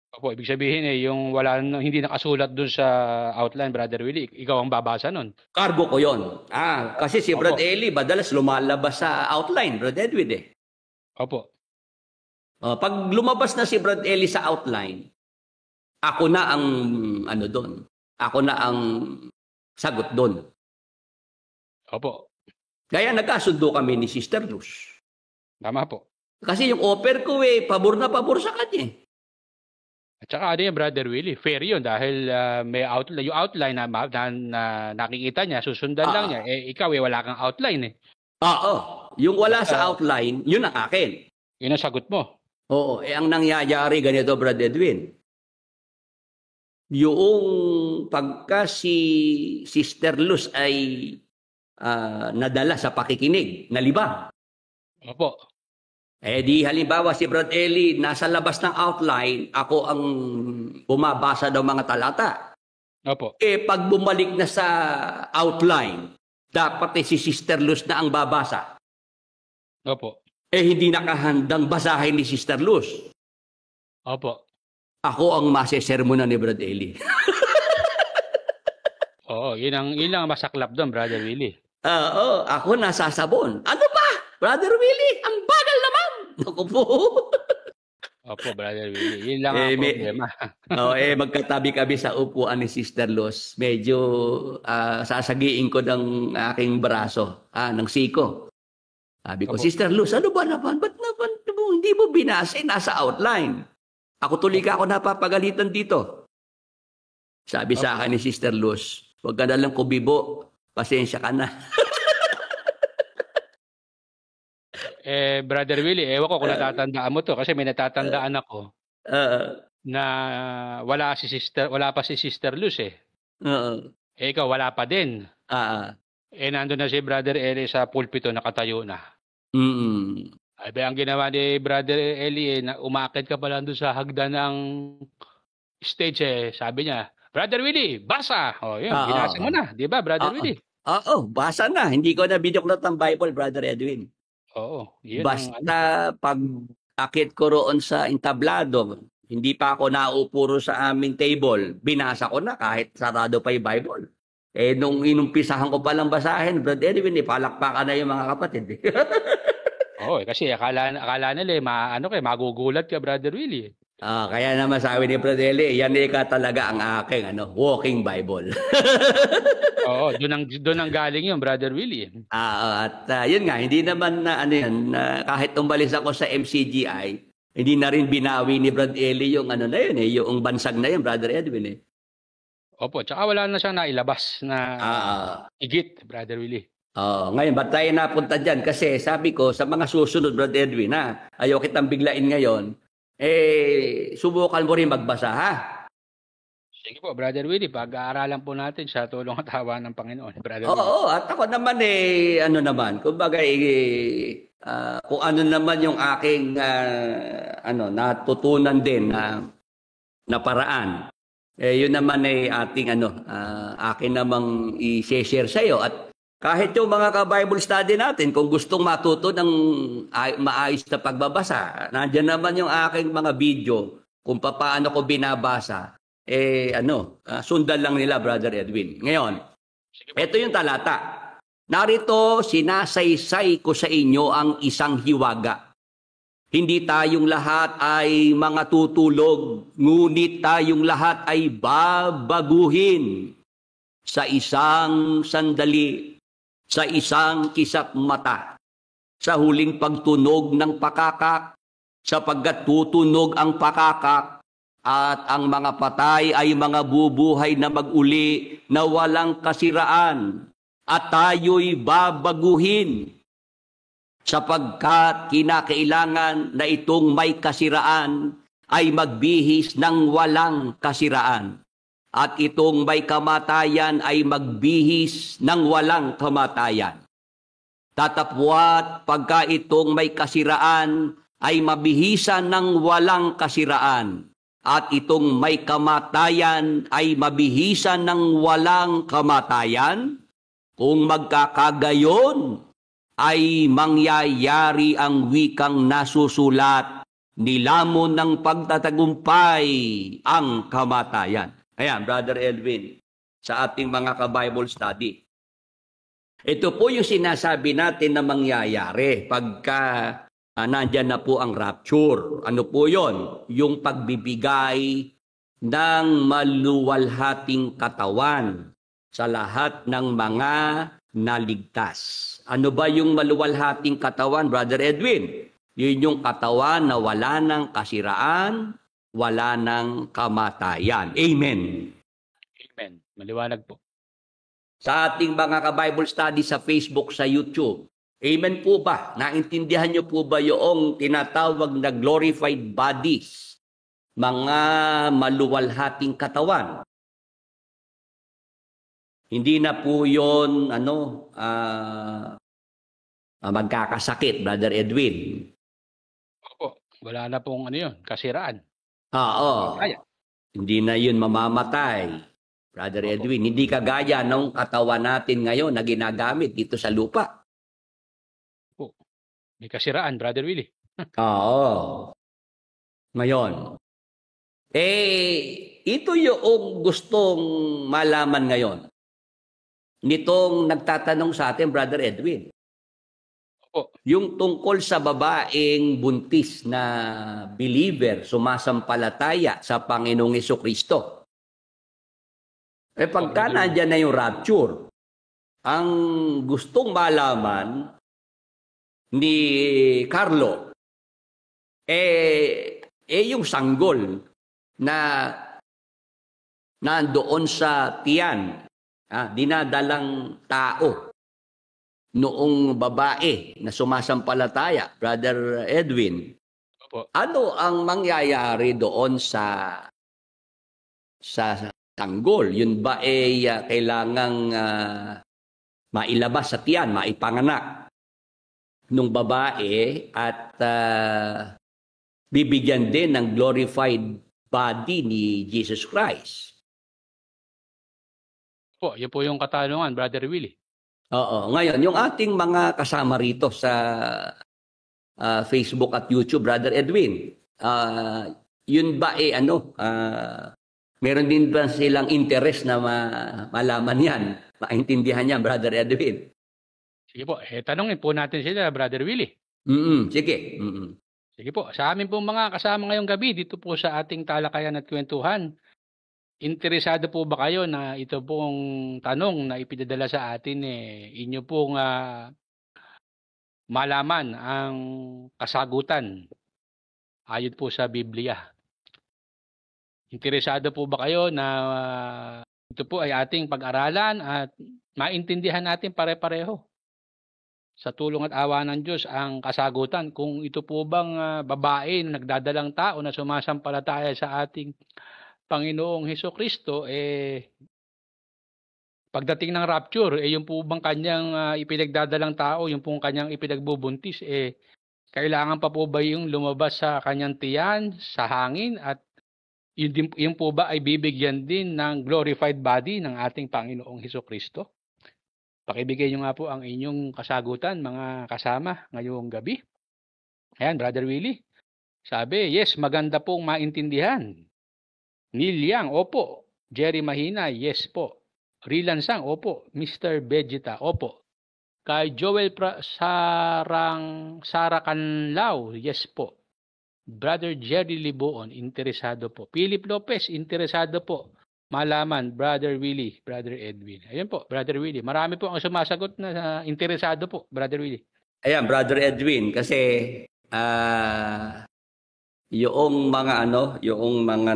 Opo, ibig sabihin yung hindi nakasulat dun sa outline, Brother Willie, ikaw ang babasa nun. Cargo ko yun. Kasi si Brad Eli, madalas lumalabas sa outline, Brad Edwin Opo. Pag lumabas na si Brad Eli sa outline, ako na ang doon. Ako na ang sagot doon. Opo. Kaya nagkasundo kami ni Sister Luz. Tama po. Kasi yung offer ko pabor na pabor sa kanya. At saka Brother Willie, fair yun dahil may outline, yung outline na nakikita niya, susundan lang niya. Ikaw wala kang outline Oo. Yung wala sa outline, yun ang akin. Yun ang sagot mo. Oo. Ang nangyayari ganito, Brad Edwin. Yung pagka si Sister Luz ay nadala sa pakikinig, nalibang. Opo. Di halimbawa si Brad Eli nasa labas ng outline, ako ang bumabasa daw mga talata. Opo. Pag bumalik na sa outline, dapat si Sister Luz na ang babasa. Opo. Hindi nakahandang basahin ni Sister Luz. Opo. Ako ang masesermonan ni Brad Eli. Oo, yun ang masaklap doon, Brother Willie. Oo, ako nasasabon. Ano ba? Brother Willie, ang bagal naman. Naku po. Opo, Brother Willie. Yun lang ang problema. Magkatabi kami sa upuan ni Sister Luz. Medyo sasagiin ko ng aking braso, ng siko. Sabi ko, Sister Luz, ano ba naman? Ba't naman hindi mo binasa? Nasa outline. Ako tuloy ka ako napapagalitan dito. Sabi sa akin ni Sister Luz, huwag ka na lang kubibo. Pasensya ka na. Brother Willie, ewan ko kung natatandaan mo to kasi may natatandaan ako na wala pa si Sister Luz ikaw wala pa din. Nandun na si Brother Eli sa pulpito nakatayo na. Ay, ba, ang ginawa ni Brother Eli, na umakit ka pala doon sa hagdan ng stage sabi niya, Brother Willie, basa! O, yun, binasa mo na, di ba, Brother Oo. Willie? Oo, basa na. Hindi ko na binuklot ng Bible, Brother Edwin. Oo, yun ang Basta pag akit ko roon sa entablado, hindi pa ako naupo sa aming table, binasa ko na kahit sarado pa yung Bible. Nung inumpisahan ko palang basahin, Brother Edwin, palakpakan na yung mga kapatid. Oo, kasi akala nila magugulat ka, Brother Willie. Kaya naman sabi ni Brother Eli, yan ka talaga ang aking walking Bible. Oo, doon ang galing yun, Brother Willie. Yun nga, hindi naman na kahit umalis ako sa MCGI, hindi na rin binawi ni Brother Eli yung na yun yung bansag na yun, Brother Edwin Opo, tsaka wala na siyang nailabas na higit, Brother Willie. Ngayon, ba't tayo napunta dyan? Kasi sabi ko, sa mga susunod, Brother Edwin, ayaw kitang biglain ngayon, subukan mo rin magbasa, ha? Sige po, Brother Willie, pag-aaralan po natin sa tulong at awa ng Panginoon, Brother Willie. Oo, at ako naman kumbaga kung ano naman yung aking natutunan din na paraan. Yun naman ating akin namang i-share sa iyo at kahit yung mga ka-Bible study natin, kung gustong matuto ng maayos na pagbabasa, nandiyan naman yung aking mga video kung paano ko binabasa. Sundan lang nila, Brother Edwin. Ngayon, ito yung talata. Narito, sinasaysay ko sa inyo ang isang hiwaga. Hindi tayong lahat ay mga tutulog, ngunit tayong lahat ay babaguhin sa isang sandali, sa isang kisap mata, sa huling pagtunog ng pakakak, sapagkat tutunog ang pakakak, at ang mga patay ay mga bubuhay na mag-uli na walang kasiraan, at tayo'y babaguhin, sapagkat kinakailangan na itong may kasiraan ay magbihis ng walang kasiraan. At itong may kamatayan ay magbihis ng walang kamatayan. Tatapwat pagka itong may kasiraan ay mabihisan ng walang kasiraan. At itong may kamatayan ay mabihisan ng walang kamatayan. Kung magkakagayon ay mangyayari ang wikang nasusulat, nilamon ng pagtatagumpay ang kamatayan. Ayan, Brother Edwin, sa ating mga ka-Bible study. Ito po yung sinasabi natin na mangyayari pagka nandyan na po ang rapture. Ano po yon? Yung pagbibigay ng maluwalhating katawan sa lahat ng mga naligtas. Ano ba yung maluwalhating katawan, Brother Edwin? Yun yung katawan na wala ng kasiraan, wala ng kamatayan. Amen. Amen. Maliwanag po. Sa ating mga ka-Bible study sa Facebook, sa YouTube, amen po ba? Naintindihan niyo po ba yung tinatawag na glorified bodies? Mga maluwalhating katawan. Hindi na po yun, magkakasakit, Brother Edwin. Opo, wala na pong kasiraan. Oo. Hindi na yun mamamatay, Brother Edwin. Hindi kagaya ng katawan natin ngayon na ginagamit dito sa lupa. Opo. May kasiraan, Brother Willie. Oo. Ngayon, ito yung gustong malaman ngayon nitong nagtatanong sa atin, Brother Edwin. Opo. Yung tungkol sa babaeng buntis na believer, sumasampalataya sa Panginoong Jesucristo. Pagka nandyan na yung rapture, ang gustong malaman ni Carlo, yung sanggol na nandoon sa tiyan, dinadalang tao, noong babae na sumasampalataya, Brother Edwin, Opo. ano ang mangyayari doon sa sanggol? Yun ba kailangang mailabas sa tiyan, maipanganak? nung babae at bibigyan din ng glorified body ni Jesus Christ. Po, yun po yung katanungan, Brother Willie. Oo. Ngayon, yung ating mga kasama rito sa Facebook at YouTube, Brother Edwin, yun ba meron din ba silang interest na malaman yan, maintindihan yan, Brother Edwin? Sige po, tanongin po natin sila, Brother Willie. Sige. Sige po, sa amin pong mga kasama ngayong gabi dito po sa ating talakayan at kwentuhan, interesado po ba kayo na ito pong tanong na ipinadala sa atin inyo pong malaman ang kasagutan ayon po sa Biblia? Interesado po ba kayo na ito po ay ating pag-aralan at maintindihan natin pare-pareho sa tulong at awa ng Diyos ang kasagutan kung ito po bang babae na nagdadalang tao na sumasampalataya sa ating Panginoong Hesukristo, pagdating ng rapture, yung po bang kanyang ipinagdadalang tao, yung pong kanyang ipinagbubuntis, kailangan pa po ba yung lumabas sa kanyang tiyan, sa hangin, at yun po ba ay bibigyan din ng glorified body ng ating Panginoong Hesukristo? Pakibigay nyo nga po ang inyong kasagutan, mga kasama, ngayong gabi. Ayan, Brother Willie. Sabi, yes, maganda pong maintindihan. Neil Yang, opo. Jerry Mahina, yes po. Rilan Sang, opo. Mr. Vegeta, opo. Kay Joel Saracanlao, yes po. Brother Jerry Liboon, interesado po. Philip Lopez, interesado po. Malaman, Brother Willie, Brother Edwin. Ayun po, Brother Willie. Marami po ang sumasagot na interesado po, Brother Willie. Ayan, Brother Edwin, kasi yung mga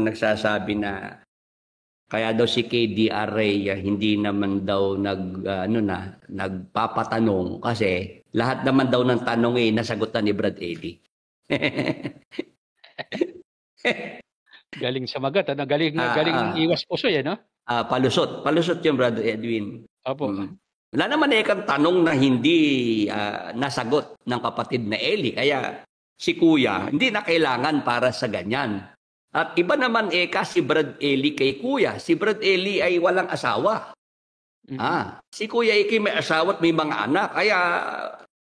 nagsasabi na kaya daw si KD Array hindi naman daw nagpapatanong kasi lahat naman daw ng tanong nasagutan ni Brad Eddie. Galing sa magat, galing iwas puso yan, no? Palusot yung Brother Edwin. Opo. Wala naman kang tanong na hindi nasagot ng kapatid na Eli. Kaya si Kuya, hindi na kailangan para sa ganyan. At iba naman si Brad Eli kay Kuya. Si Brad Eli ay walang asawa. Si Kuya Iki may asawa at may mga anak. Kaya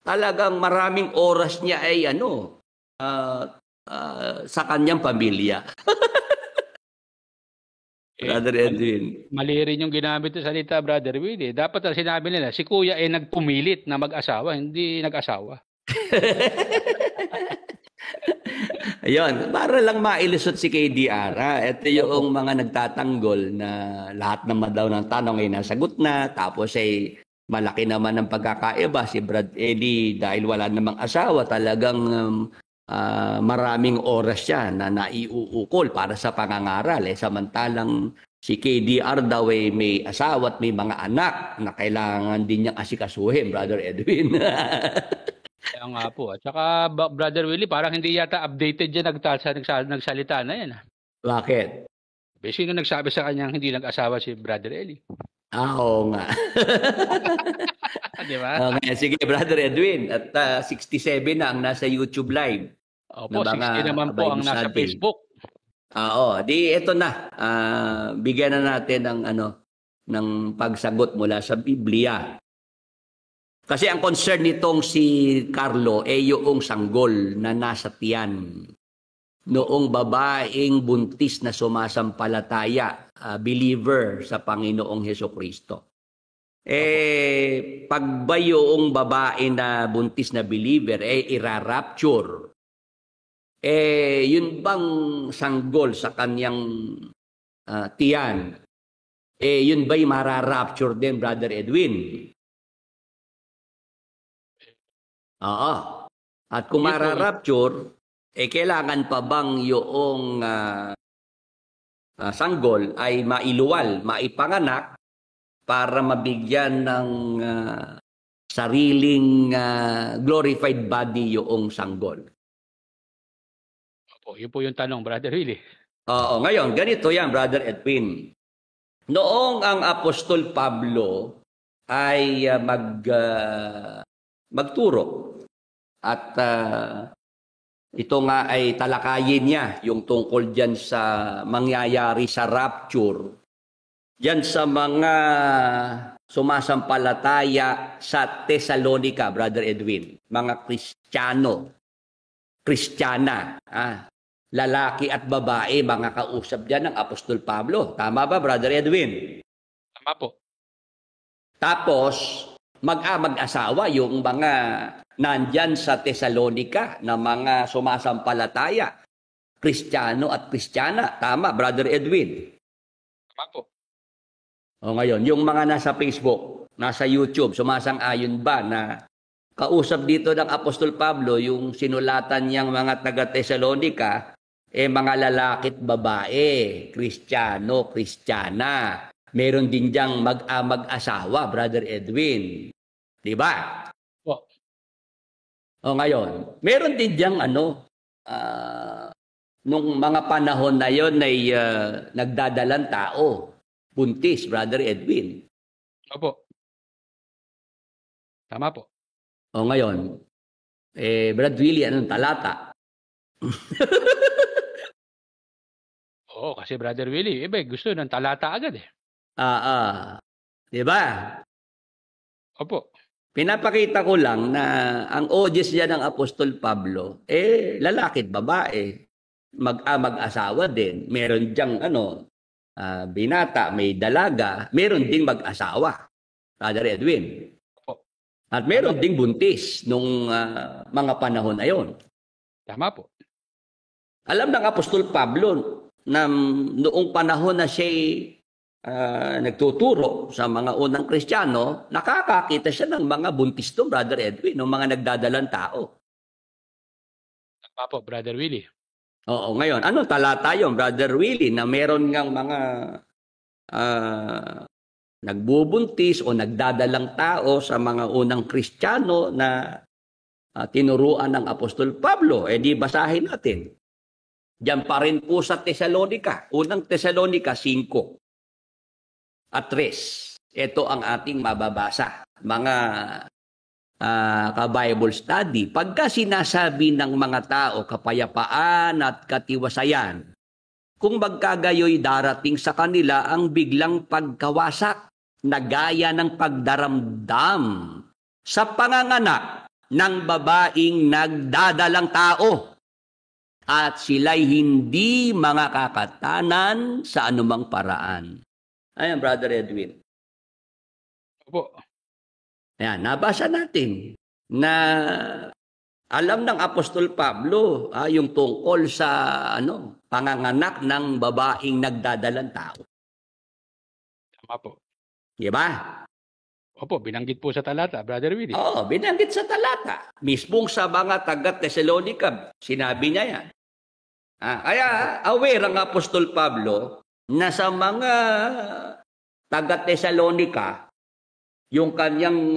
talagang maraming oras niya ay sa kanyang pamilya. Brother Edwin. Mali rin yung ginamit ng salita, Brother Willie. Dapat ang sinabi nila, si Kuya ay nagpumilit na mag-asawa, hindi nag-asawa. Ayun, para lang mailusot si KDR. Ito yung mga nagtatanggol na lahat naman daw ng tanong ay nasagot na. Tapos malaki naman ang pagkakaiba. Si Brad Eddie dahil wala namang asawa, talagang maraming oras siya na naiuukol para sa pangangaral. Samantalang si KDR daw may asawa at may mga anak na kailangan din niyang asikasuhin, Brother Edwin. Kaya nga po. At saka, Brother Willie, parang hindi yata updated dyan nagsalita na yan. Bakit? Sino nagsabi sa kanyang hindi nag-asawa si Brother Eli? Oo nga. Di ba? Okay, sige, Brother Edwin. At 67 na ang nasa YouTube Live. Opo, 60 naman po ang nasa Facebook. Di ito na. Bigyan na natin ng pagsagot mula sa Biblia. Kasi ang concern nitong si Carlo yung sanggol na nasa tiyan. Noong babaeng buntis na sumasampalataya, believer sa Panginoong Hesukristo. Pag ba yung babae na buntis na believer irarapture, yun bang sanggol sa kanyang tiyan, yun ba'y mararapture din, Brother Edwin? Oo. At kung mararapture, kailangan pa bang yung sanggol ay mailuwal, maipanganak para mabigyan ng sariling glorified body yung sanggol? Opo, yun po yung tanong, Brother Willie. Oo, ngayon, ganito yan, Brother Edwin. Noong ang Apostol Pablo ay magturo At ito nga ay talakayin niya yung tungkol dyan sa mangyayari sa rapture. Diyan sa mga sumasampalataya sa Thessalonica, Brother Edwin. Mga Kristiyana, lalaki at babae, mga kausap dyan ng Apostol Pablo. Tama ba, Brother Edwin? Tama po. Tapos, mag-asawa yung mga nandyan sa Thessalonica na mga sumasampalataya, Kristiyano at Kristiyana. Tama, Brother Edwin? Tama po. O ngayon, yung mga nasa Facebook, nasa YouTube, sumasang-ayon ba na kausap dito ng Apostol Pablo, yung sinulatan niyang mga taga-Thessalonica, mga lalaki at babae, Kristiyano, Kristiyana. Meron din diyang mag-asawa, Brother Edwin. Di ba? Po. O ngayon, meron din diyang nung mga panahon na yon ay nagdadalang tao. Buntis, Brother Edwin. Opo. Tama po. O ngayon, Brad Willie, anong talata? Oo, kasi Brother Willie, gusto ng talata agad eh. Di ba? Opo. Pinapakita ko lang na ang audience niya ng Apostol Pablo, lalaki at babae, mag-asawa din. Meron diyang binata, may dalaga, meron ding mag-asawa, Brother Edwin. Opo. At meron ding buntis nung mga panahon na yon. Tama po. Alam ng Apostol Pablo na noong panahon na siya nagtuturo sa mga unang Kristiyano, nakakakita siya ng mga buntis to, Brother Edwin, ng mga nagdadalang tao. Tama po, Brother Willie. Oo, ngayon, ano talata yun, Brother Willie, na meron ngang mga nagbubuntis o nagdadalang tao sa mga unang Kristiyano na tinuruan ng Apostol Pablo? Di basahin natin. Diyan pa rin po sa Thessalonica, unang Thessalonica 5 at 3. Ito ang ating mababasa, mga ka-Bible study. Pagka sinasabi ng mga tao kapayapaan at katiwasayan, kung magkagayoy darating sa kanila ang biglang pagkawasak na gaya ng pagdaramdam sa panganganak ng babaeng nagdadalang tao at sila'y hindi mga kakatanan sa anumang paraan. Ayan, Brother Edwin. Opo. Ayan, nabasa natin na alam ng Apostol Pablo yung tungkol sa panganganak ng babaeng nagdadalang tao. Tama po. Diba? Opo, binanggit po sa talata, Brother Willie. Oo, binanggit sa talata. Mismong sa mga taga-Thessalonica, sinabi niya yan. Kaya aware ang Apostol Pablo na sa mga taga-Thessalonica, yung kanyang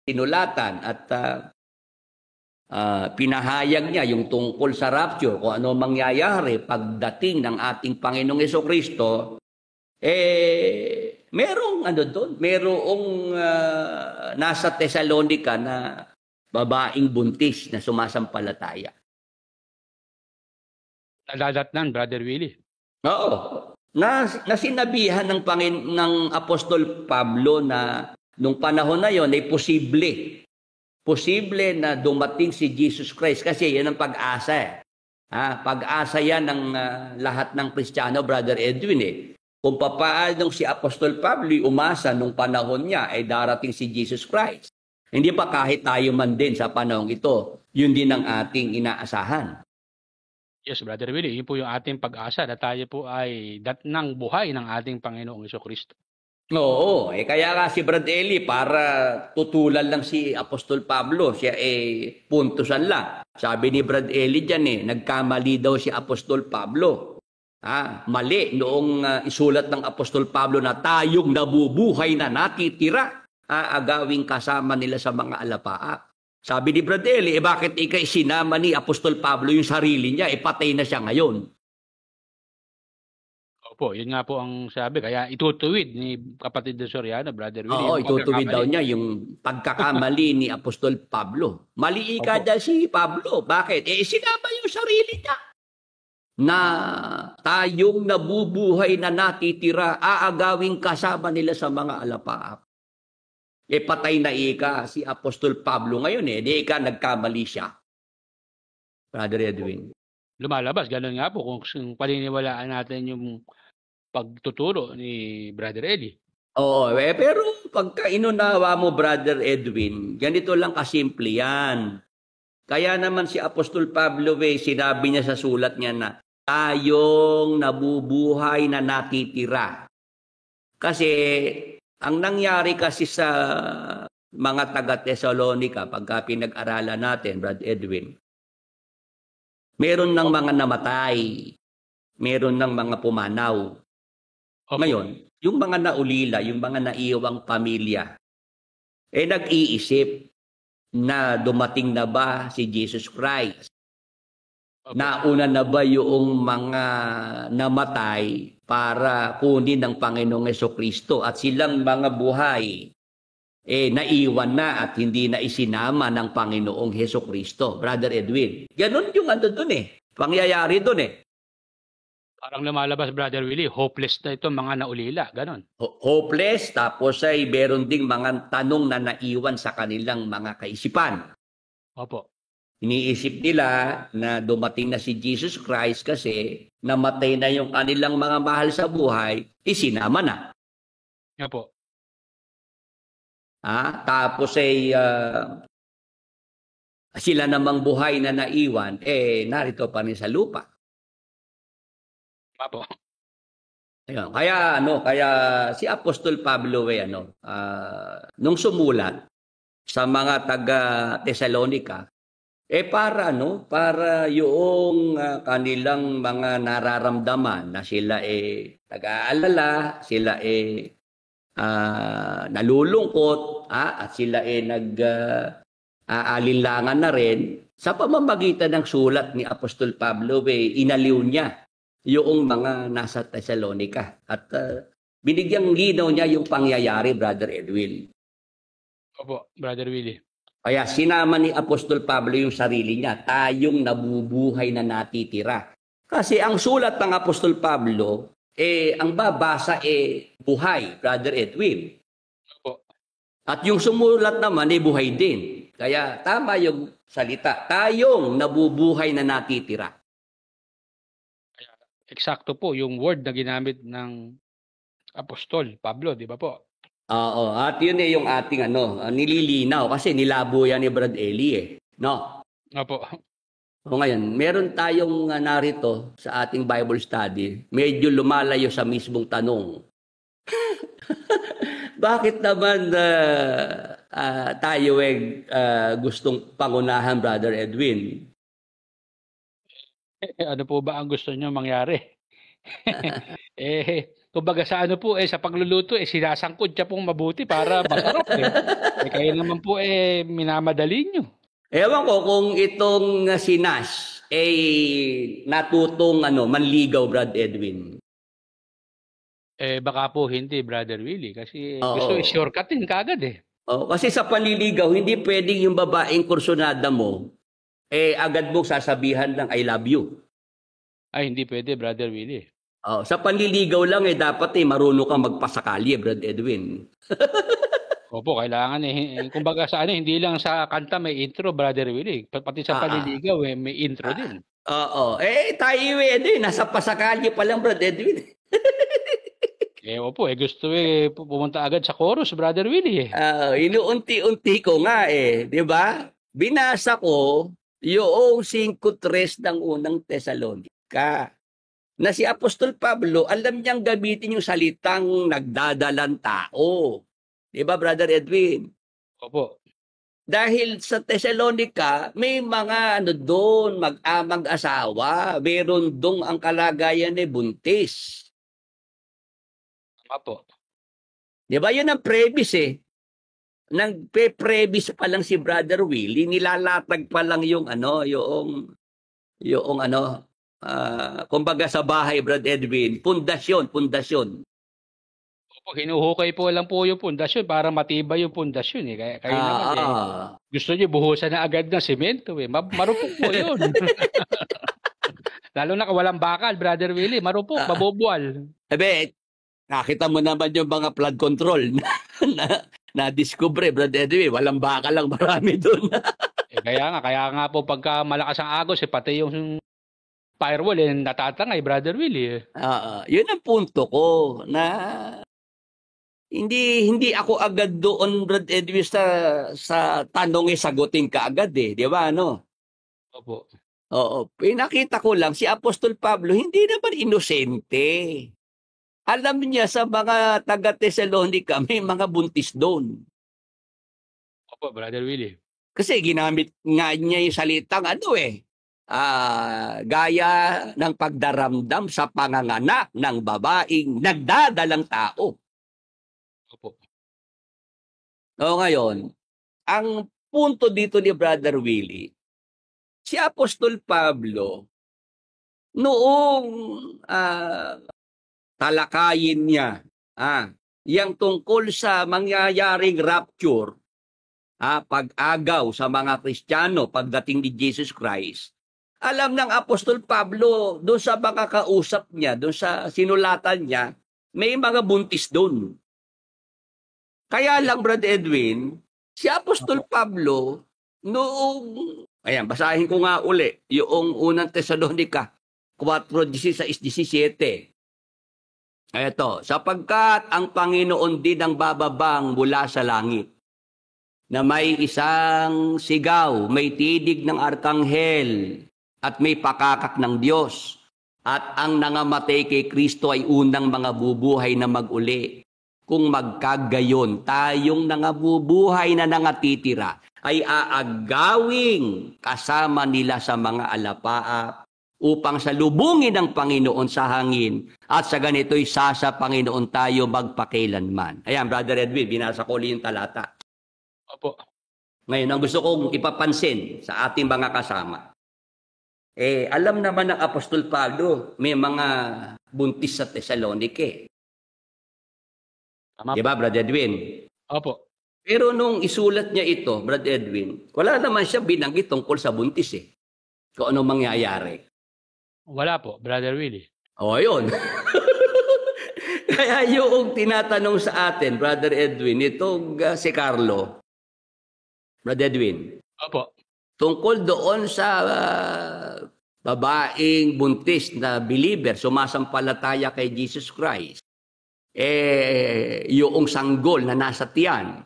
tinulatan at pinahayag niya yung tungkol sa rapture, kung ano mangyayari pagdating ng ating Panginoong Jesucristo, merong nasa Thessalonica na babaeng buntis na sumasampalataya. Nalalatnan, Brother Willie. Oo. Na sinabihan ng Apostol Pablo na nung panahon na yon ay posible na dumating si Jesus Christ kasi yan ang pag-asa. Pag-asa yan ng lahat ng Kristiyano, Brother Edwin. Kung papaano si Apostol Pablo umasa nung panahon niya ay darating si Jesus Christ. Hindi pa kahit tayo man din sa panahon ito, yun din ang ating inaasahan. Yes, Brother Willie, yun po yung ating pag-asa na tayo po ay datnang buhay ng ating Panginoong Jesucristo. Oo, kaya nga si Brad Eli para tutulan lang si Apostol Pablo, siya puntusan lang. Sabi ni Brad Eli dyan nagkamali daw si Apostol Pablo. Mali noong isulat ng Apostol Pablo na tayong nabubuhay na natitira, agawing kasama nila sa mga alapaap. Sabi ni Brad Eli, bakit ikay sinama ni Apostol Pablo yung sarili niya, patay na siya ngayon? Opo, yun nga po ang sabi. Kaya itutuwid ni kapatid de Soriano, Brother Willie. Oo, yung itutuwid daw pagkakamali. niya yung pagkakamali ni Apostol Pablo. Mali ka Opo. dahil si Pablo. Bakit? Sinama yung sarili niya na tayong nabubuhay na natitira, aagawing kasama nila sa mga alapaap. Patay na ika si Apostol Pablo ngayon di ika nagkamali siya. Brother Edwin. Lumalabas, ganun nga po kung paniniwalaan natin yung pagtuturo ni Brother Eddie. Oo, pero pagka inunawa mo, Brother Edwin, ganito lang kasimple yan. Kaya naman si Apostol Pablo, sinabi niya sa sulat niya na tayong nabubuhay na natitira. Kasi ang nangyari kasi sa mga taga-Thessalonica, pagka pinag-aralan natin, Brad Edwin, meron ng mga namatay, meron ng mga pumanaw. Opo. Ngayon, yung mga naulila, yung mga naiwang pamilya, nag-iisip na dumating na ba si Jesus Christ? Opo. Nauna na ba yung mga namatay para kunin ng Panginoong Hesukristo at silang mga buhay naiwan na at hindi na isinama ng Panginoong Hesukristo, Brother Edwin? Ganon yung doon pangyayari doon Parang lumalabas, Brother Willie, hopeless na ito mga naulila, ganon. Hopeless, tapos ay meron ding mga tanong na naiwan sa kanilang mga kaisipan. Opo. Iniisip nila na dumating na si Jesus Christ kasi namatay na yung kanilang mga mahal sa buhay, isinama na. Opo. Tapos sila namang buhay na naiwan, narito pa rin sa lupa. Opo. Ayun. Kaya si Apostol Pablo nung sumulat sa mga taga Thessalonica, para yung kanilang mga nararamdaman na sila nag-aalala, sila nalulungkot, at sila aalinlangan na rin sa pamamagitan ng sulat ni Apostol Pablo, inaliw niya yung mga nasa Thessalonica at binigyang linaw niya yung pangyayari, Brother Edwin. Opo, Brother Willie. Kaya sinama ni Apostol Pablo yung sarili niya, tayong nabubuhay na natitira. Kasi ang sulat ng Apostol Pablo, ang babasa buhay, Brother Edwin. Opo. At yung sumulat naman buhay din. Kaya tama yung salita, tayong nabubuhay na natitira. Eksakto po yung word na ginamit ng Apostol Pablo, di ba po? Oo, at yun yung ating nililinaw kasi nilabo yan ni Brad Eli no? Opo. O ngayon, meron tayong narito sa ating Bible study, medyo lumalayo sa mismong tanong. Bakit naman tayo gustong pangunahan, Brother Edwin? Ano po ba ang gusto niyo mangyari? Kumbaga sa sa pagluluto, sinasangkot siya pong mabuti para masarap kayo naman po minamadali niyo. Ewan ko kung itong si Nash natutong manligaw, Brad Edwin. Baka po hindi, Brother Willie, kasi Oo. gusto i-shortcutin kagad Kasi sa panliligaw, hindi pwedeng yung babaeng kursunada mo agad mong sasabihan ng I love you. Ay, hindi pwede, Brother Willie. Sa panliligaw lang dapat marunong kang magpasakali, Brad Edwin. Opo, kailangan kumbaga sa hindi lang sa kanta may intro, Brother Willie. Pati sa paliligaw may intro din. Oo. Tayo nasa pasakali pa lang, Brad Edwin. Opo, gusto pumunta agad sa chorus, Brother Willie. Inuunti-unti ko nga di ba? Binasa ko yung 5:3 ng unang Thessalonica. Na si Apostol Pablo, alam niyang gamitin yung salitang nagdadalang tao. Di ba, Brother Edwin? Opo. Dahil sa Thessalonica, may mga doon, mag-amang asawa. Meron doon ang kalagayan buntis. Tama po. Di ba, yun ang premise Nagpe-premise pa lang si Brother Willie, nilalatag pa lang yung kumbaga sa bahay, Brad Edwin, pundasyon. Opo, hinuhukay po lang po yung pundasyon para matibay yung pundasyon eh. Kayo naman gusto niyo buhusan na agad ng semento eh. Marupok po yun. Lalo na walang bakal, Brother Willie. Marupok, mabubual. Nakita mo naman yung mga flood control na discover, Brad Edwin. Walang bakal lang, marami doon. Kaya nga po pagka malakas ang agos, pati yung firewall natatangay, Brother Willie. Yun ang punto ko na hindi ako agad doon, Brad Edwin, sa tanong sagutin ka agad di ba, ano? Opo. Oo, pinakita ko lang si Apostol Pablo hindi naman inosente. Alam niya sa mga taga-Thessalonica may mga buntis doon. Opo, Brother Willie. Kasi ginamit nga niya yung salitang gaya ng pagdaramdam sa panganganak ng babaeng nagdadalang tao. Opo. Ngayon, ang punto dito ni Brother Willie, si Apostol Pablo, noong talakayin niya yang tungkol sa mangyayaring rapture, pag-agaw sa mga Kristiyano pagdating ni Jesus Christ, alam ng Apostol Pablo doon sa mga kausap niya, doon sa sinulatan niya, may mga buntis doon. Kaya lang, Brad Edwin, si Apostol Pablo, noong, basahin ko nga uli, yung unang Thessalonica, 4:16-17. Ito, sapagkat ang Panginoon din ang bababang mula sa langit, na may isang sigaw, may tidig ng arkanghel, at may pakakak ng Diyos. At ang nangamatay kay Kristo ay unang mga bubuhay na mag-uli. Kung magkagayon, tayong nangabubuhay na nangatitira ay aagawing kasama nila sa mga alapaap upang salubungin ng Panginoon sa hangin at sa ganito'y sa Panginoon tayo magpakailanman. Ayan, Brother Edwin, binasa ko ulit yung talata. Opo. Ngayon, ang gusto kong ipapansin sa ating mga kasama, alam naman ng Apostol Pablo, may mga buntis sa Thessalonike. Diba, Brad Edwin? Opo. Pero nung isulat niya ito, Brad Edwin, wala naman siya binanggit tungkol sa buntis Kung ano mangyayari. Wala po, Brother Willie. Yun. Kaya yung tinatanong sa atin, Brother Edwin, itong si Carlo, Brad Edwin. Opo. Tungkol doon sa babaeng buntis na believer, sumasampalataya kay Jesus Christ. Yung sanggol na nasa tiyan,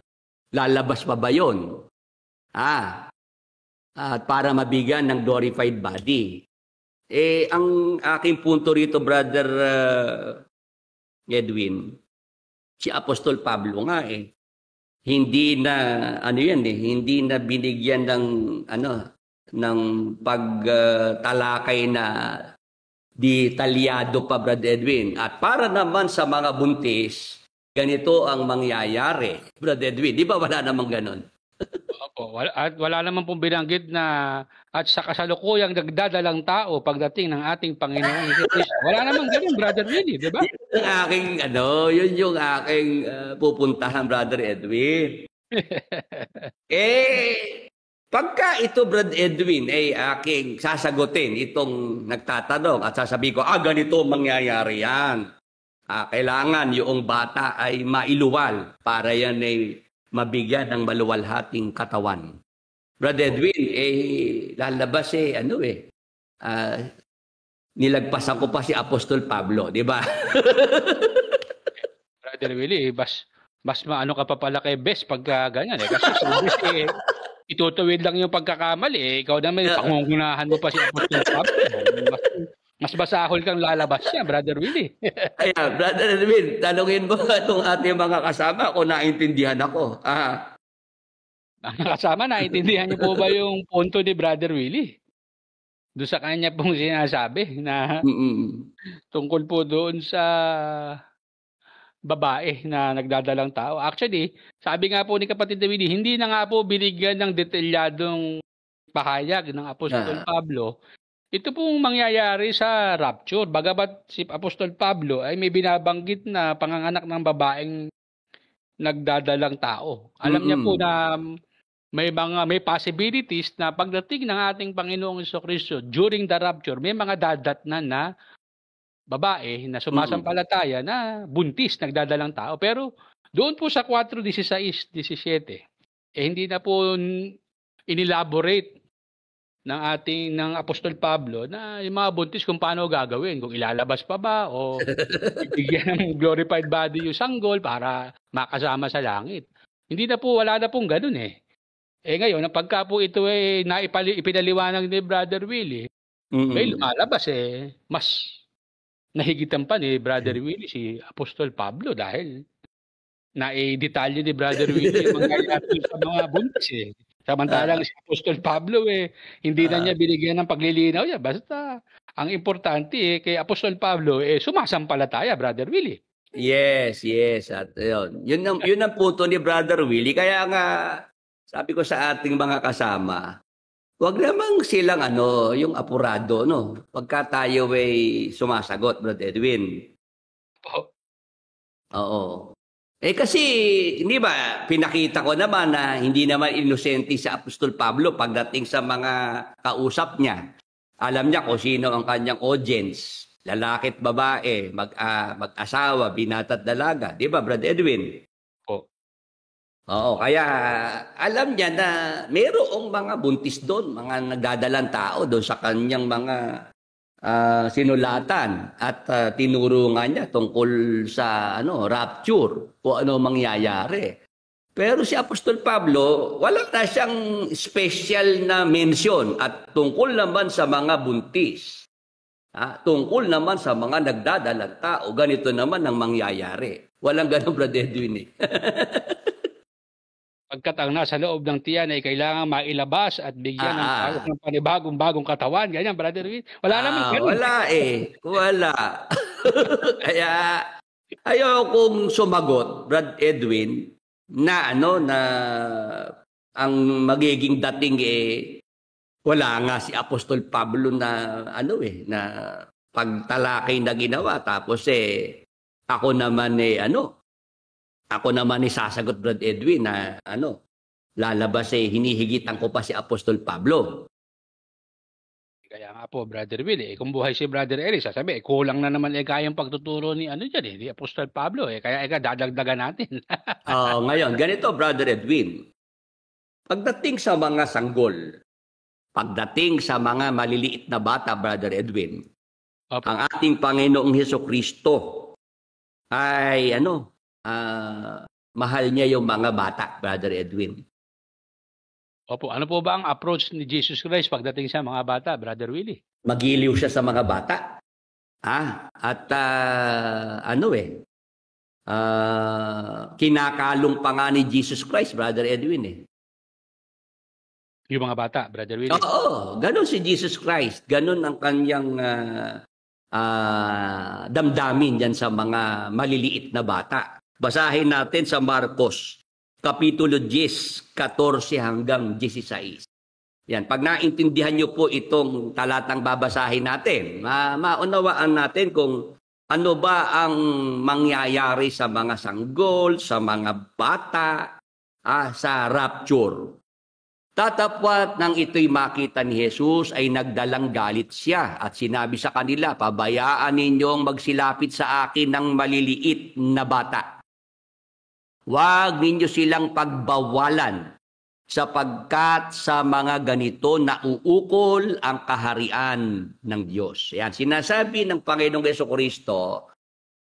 lalabas pa ba yun? At para mabigyan ng glorified body. Ang aking punto rito, Brother Edwin, si Apostol Pablo nga hindi na hindi na binigyan ng pagtalakay na detalyado pa, Brad Edwin. At para naman sa mga buntis, ganito ang mangyayari, Brad Edwin. Di ba wala namang ganon? Opo. Wala naman pong binanggit na at sa kasalukuyang nagdadalang tao pagdating ng ating Panginoon Kristo. Wala namang ganon, Brother Willie, di ba? Yun yung aking pupuntahan, Brother Edwin. Pagka ito, Brad Edwin, aking sasagutin itong nagtatanong at sasabihin ko, ganito mangyayari yan. Kailangan yung bata ay mailuwal para yan ay mabigyan ng maluwalhating katawan. Brad Edwin, lalabas nilagpasan ko pa si Apostol Pablo, di ba? Brother Willie, mas maano ka pa pala kay Bes pagka ganyan Kasi si itutuwid lang yung pagkakamali Ikaw naman, pangungunahan mo pa si Apostol Pablo. Mas basahol kang lalabas siya, Brother Willie. Ayan, Brother Edwin, tanungin mo itong ating mga kasama kung naintindihan ako. Mga kasama, naintindihan niyo po ba yung punto ni Brother Willie? Doon sa kanya pong sinasabi na tungkol po doon sa babae na nagdadalang tao. Actually, sabi nga po ni kapatid Willie, hindi na nga po binigyan ng detalyadong pahayag ng Apostol Pablo ito pong mangyayari sa rapture. Bagamat si Apostol Pablo ay may binabanggit na panganganak ng babaeng nagdadalang tao. Alam niya po na may possibilities na pagdating ng ating Panginoong Jesucristo during the rapture, may mga dadatnan na babae na sumasampalataya na buntis, nagdadalang tao. Pero doon po sa 4:16, 17, hindi na po inelaborate ng Apostol Pablo na yung mga buntis kung paano gagawin, kung ilalabas pa ba o bigyan ng glorified body yung sanggol para makasama sa langit. Wala na pong ganun eh. Ngayon, pagka po ito ipinaliwanag ni Brother Willie, may lumalabas mas nahigitan pa ni Brother Willie si Apostol Pablo dahil detalye ni Brother Willie yung mangyayari sa mga buntis eh. Samantalang si Apostol Pablo hindi na niya binigyan ng paglilinaw niya. Basta ang importante kay Apostol Pablo sumasampalataya, Brother Willie. Yes. At yun ang punto ni Brother Willie. Kaya nga sabi ko sa ating mga kasama, wag namang silang yung apurado, no? Pagka tayo ay sumasagot, Brother Edwin. Oo. Kasi, hindi ba, pinakita ko naman na hindi naman inosente si Apostol Pablo pagdating sa mga kausap niya. Alam niya kung sino ang kanyang audience. Lalaki at babae, mag-asawa, binata at dalaga. Di ba, Brother Edwin? Oo, kaya alam niya na mayroong mga buntis doon, mga nagdadalang tao doon sa kanyang mga sinulatan at tinuro nga niya tungkol sa rapture, kung ano mangyayari. Pero si Apostol Pablo, wala na siyang special na mention at tungkol naman sa mga buntis. Tungkol naman sa mga nagdadalang tao, ganito naman ang mangyayari. Walang ganun, Brother Edwin. Pagkat ang nasa loob ng tiyan ay kailangan mailabas at bigyan ng panibagong katawan. Ganyan, Brother Will. Wala naman ganun. Wala. Kaya ayaw kong sumagot, Brad Edwin, na ang magiging dating wala nga si Apostol Pablo na na pagtalakay na ginawa. Tapos ako naman sasagot, Brad Edwin, na lalabas hinihigitan ko pa si Apostol Pablo. Kaya nga po, Brother Will, kung buhay si Brother Eric, sasabi, kulang na naman kayang pagtuturo ni ni Apostol Pablo. Kaya dadagdagan natin. Ngayon, ganito, Brother Edwin. Pagdating sa mga sanggol, pagdating sa mga maliliit na bata, Brother Edwin, ang ating Panginoong Hesukristo ay mahal niya yung mga bata, Brother Edwin. Opo, ano po ba ang approach ni Jesus Christ pagdating sa mga bata, Brother Willie? Magiliw siya sa mga bata. Kinakalong pa nga ni Jesus Christ, Brother Edwin. Yung mga bata, Brother Willie? Oo, ganun si Jesus Christ. Ganun ang kanyang damdamin dyan sa mga maliliit na bata. Basahin natin sa Marcos, Kapitulo 10, 14 hanggang 16. Yan, pag naintindihan niyo po itong talatang babasahin natin, maunawaan natin kung ano ba ang mangyayari sa mga sanggol, sa mga bata, sa rapture. Tatapwat nang ito'y makita ni Jesus ay nagdalang galit siya at sinabi sa kanila, pabayaan ninyong magsilapit sa akin ng maliliit na bata. Huwag ninyo silang pagbawalan sapagkat sa mga ganito nauukol ang kaharian ng Diyos. Yan, sinasabi ng Panginoong Jesucristo,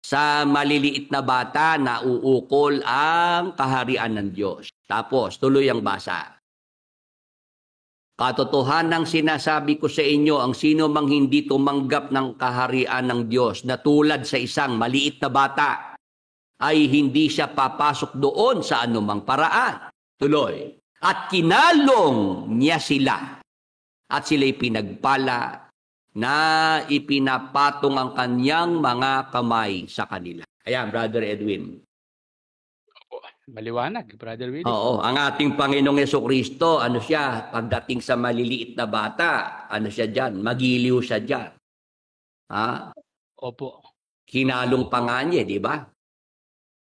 sa maliliit na bata nauukol ang kaharian ng Diyos. Tapos, tuloy ang basa. Katotohanang sinasabi ko sa inyo, ang sino mang hindi tumanggap ng kaharian ng Diyos na tulad sa isang maliit na bata, ay hindi siya papasok doon sa anumang paraan. Tuloy. At kinalong niya sila. At sila'y pinagpala na ipinapatong ang kanyang mga kamay sa kanila. Ayan, Brother Edwin. Maliwanag, Brother Willie. Oo, ang ating Panginoong Hesukristo, ano siya, pagdating sa maliliit na bata, ano siya dyan, magiliw siya dyan. Ha? Opo. Kinalong pa nga niya, di ba?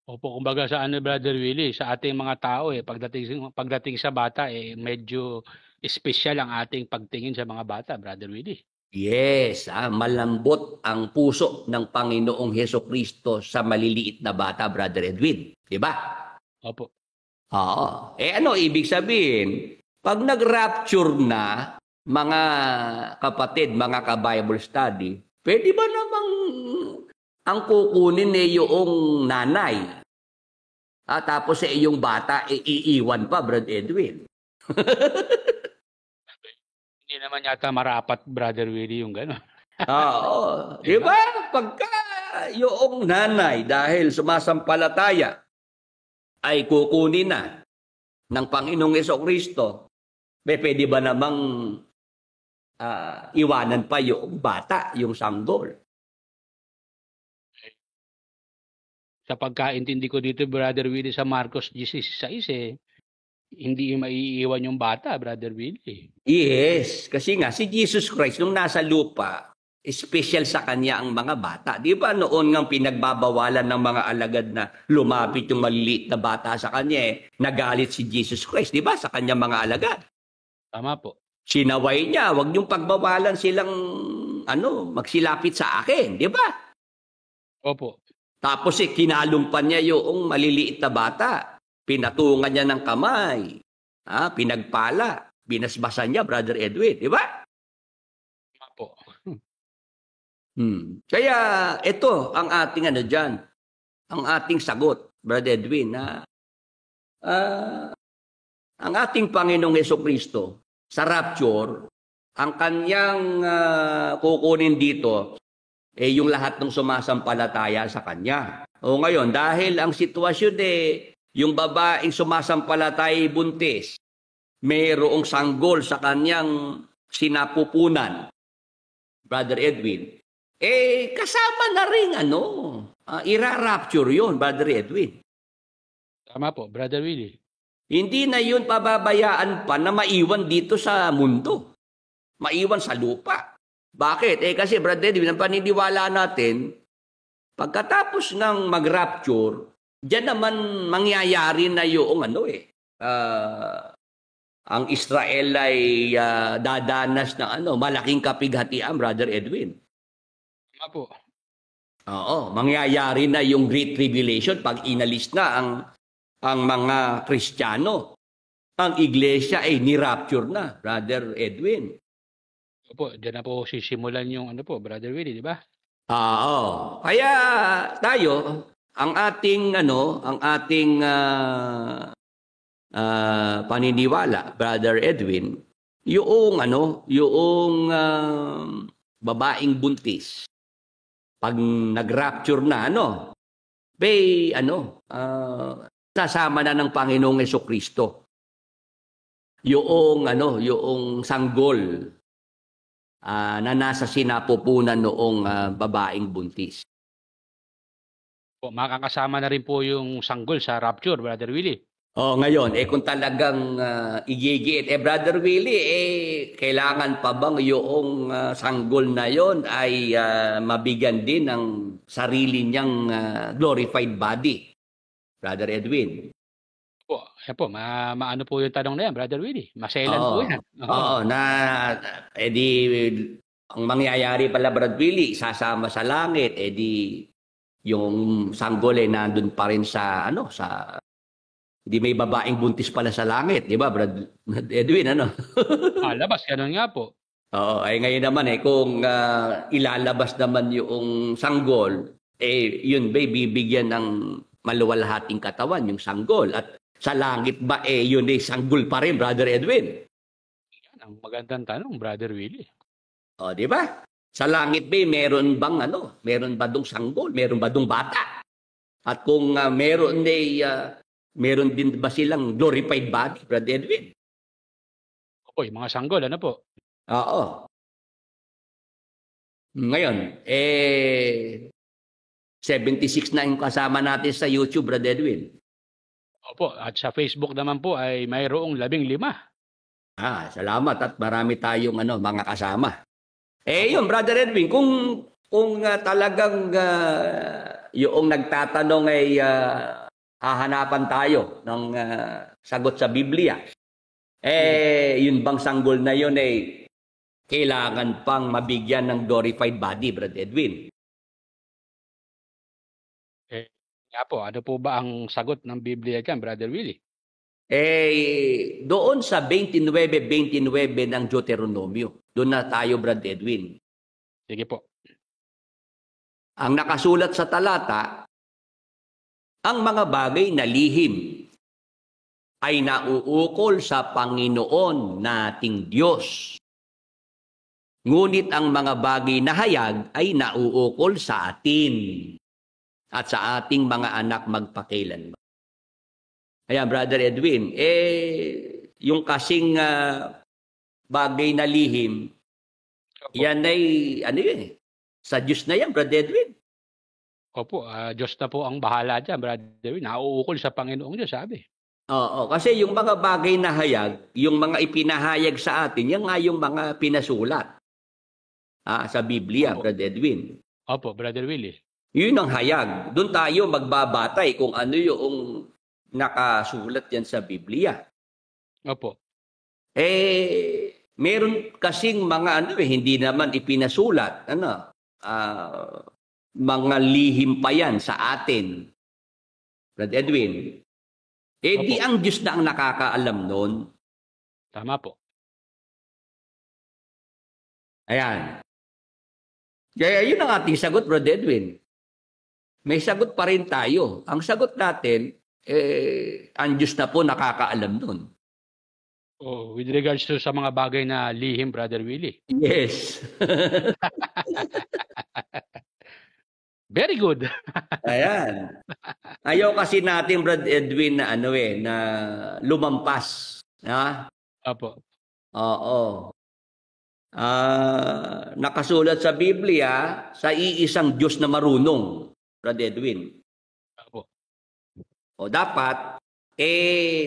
Opo, kumbaga sa ano, Brother Willie, sa ating mga tao pagdating sa bata medyo espesyal ang ating pagtingin sa mga bata, Brother Willie. Yes, malambot ang puso ng Panginoong Hesukristo sa maliliit na bata, Brother Edwin. Di ba? Opo. Oo. Ano ibig sabihin? Pag nag-rapture na, mga kapatid, mga ka-Bible study, pwede ba namang ang kukunin yung nanay? Tapos yung bata, iiwan pa, Brother Edwin. Hindi naman yata marapat, Brother Willie, yung gano'n. Oo. Di ba? Pagka yung nanay, dahil sumasampalataya, ay kukunin na ng Panginoong Hesukristo, pwede ba namang iwanan pa yung bata, yung sanggol? Sa pagkaintindi ko dito, Brother Willie, sa Marcos 16:6, hindi maiiwan yung bata, Brother Willie. Yes, kasi nga si Jesus Christ nung nasa lupa, special sa kanya ang mga bata. Di ba noon nga pinagbabawalan ng mga alagad na lumapit yung maliliit na bata sa kanya, nagalit si Jesus Christ, di ba, sa kanya mga alagad? Tama po. Sinaway niya, wag niyong pagbawalan silang magsilapit sa akin, di ba? Opo. Tapos kinalumpan niya yung maliliit na bata. Pinatungan niya ng kamay. Pinagpala. Binasbasan niya, Brother Edwin. Di ba? Tama po. Kaya ito ang ating dyan. Ang ating sagot, Brother Edwin. Ang ating Panginoong Hesukristo sa rapture, ang kanyang kukunin dito, yung lahat ng sumasampalataya sa kanya. O ngayon, dahil ang sitwasyon yung babaeng sumasampalataya buntis, mayroong sanggol sa kanyang sinapupunan, Brother Edwin, kasama na rin ira-rapture yun, Brother Edwin. Tama po, Brother Willie. Hindi na yun pababayaan pa na maiwan dito sa mundo. Maiwan sa lupa. Bakit? Kasi Brother Edwin, ang paniniwala natin, pagkatapos ng mag-rapture, diyan naman mangyayari na yung ang Israel ay dadanas ng malaking kapighatian, Brother Edwin. Tama po. Oo, mangyayari na yung Great Tribulation pag inalis na ang mga Kristiyano. Ang iglesia ay ni-rapture na, Brother Edwin. Opo, diyan na po sisimulan yung Brother Willie, di ba? Oo. Kaya tayo, ang ating paniniwala, Brother Edwin, yung babaeng buntis, pag nag-rapture na, sasama na ng Panginoong Hesukristo. Yung sanggol na nasa sinapupunan noong babaeng buntis. Po, makakasama na rin po yung sanggol sa rapture, Brother Willie. Ngayon, kung talagang igigit, Brother Willie, kailangan pa bang yung sanggol na yon ay mabigyan din ng sarili niyang glorified body, Brother Edwin? Po, maano po yung tanong na yan, Brother Willie? Maselan po yan. Ang mangyayari pala, Brother Willie, sasama sa langit, yung sanggol nandun pa rin sa hindi may babaeng buntis pala sa langit, di ba, Brad Edwin, Labas, ganun nga po. Oo, ngayon naman kung ilalabas naman yung sanggol, yun ba, bibigyan ng maluwalhating katawan yung sanggol. At sa langit ba, yun sanggol pa rin, Brother Edwin? Yan ang magandang tanong, Brother Willie. Di ba? Sa langit ba, meron ba dong sanggol? Meron ba dong bata? At kung meron din ba silang glorified body, Brother Edwin? Opo, yung mga sanggol, po? Oo. Ngayon, 76 na yung kasama natin sa YouTube, Brother Edwin. Opo, at sa Facebook naman po ay mayroong 15. Salamat at marami tayong mga kasama. Yun, Brother Edwin, kung talagang yung nagtatanong ay hahanapan tayo ng sagot sa Biblia, yun bang sanggol na yun kailangan pang mabigyan ng glorified body, Brother Edwin? Nga po, ano po ba ang sagot ng Biblia dyan, Brother Willie? Doon sa 29:29 ng Deuteronomio, doon na tayo, Brother Edwin. Sige po. Ang nakasulat sa talata, ang mga bagay na lihim ay nauukol sa Panginoon nating Diyos. Ngunit ang mga bagay na hayag ay nauukol sa atin at sa ating mga anak magpakailanman. Ayan, Brother Edwin, yung kasing bagay na lihim, yan ay, sa Diyos na yan, Brother Edwin. Opo, Diyos na po ang bahala dyan, Brother Edwin. Nauukol sa Panginoong Diyos, sabi. Oo, kasi yung mga bagay na hayag, yung mga ipinahayag sa atin, yan nga yung mga pinasulat sa Biblia, Opo. Brother Edwin. Opo, Brother Willie. Yun ang hayag. Doon tayo magbabatay kung ano yung nakasulat yan sa Biblia. Opo. Meron kasing mga hindi naman ipinasulat, mga lihim pa yan sa atin. Brother Edwin. Di ang Diyos na ang nakakaalam nun. Tama po. Ayan. Kaya yun ang ating sagot, Brother Edwin. May sagot pa rin tayo. Ang sagot natin, ang Diyos na po nakakaalam nun. With regards to sa mga bagay na lihim, Brother Willie. Yes. Very good. Ayan. Ayaw kasi natin, Brother Edwin, na na lumampas. Opo. Oo. Nakasulat sa Biblia, sa iisang Diyos na marunong, Brother Edwin. Opo. O dapat,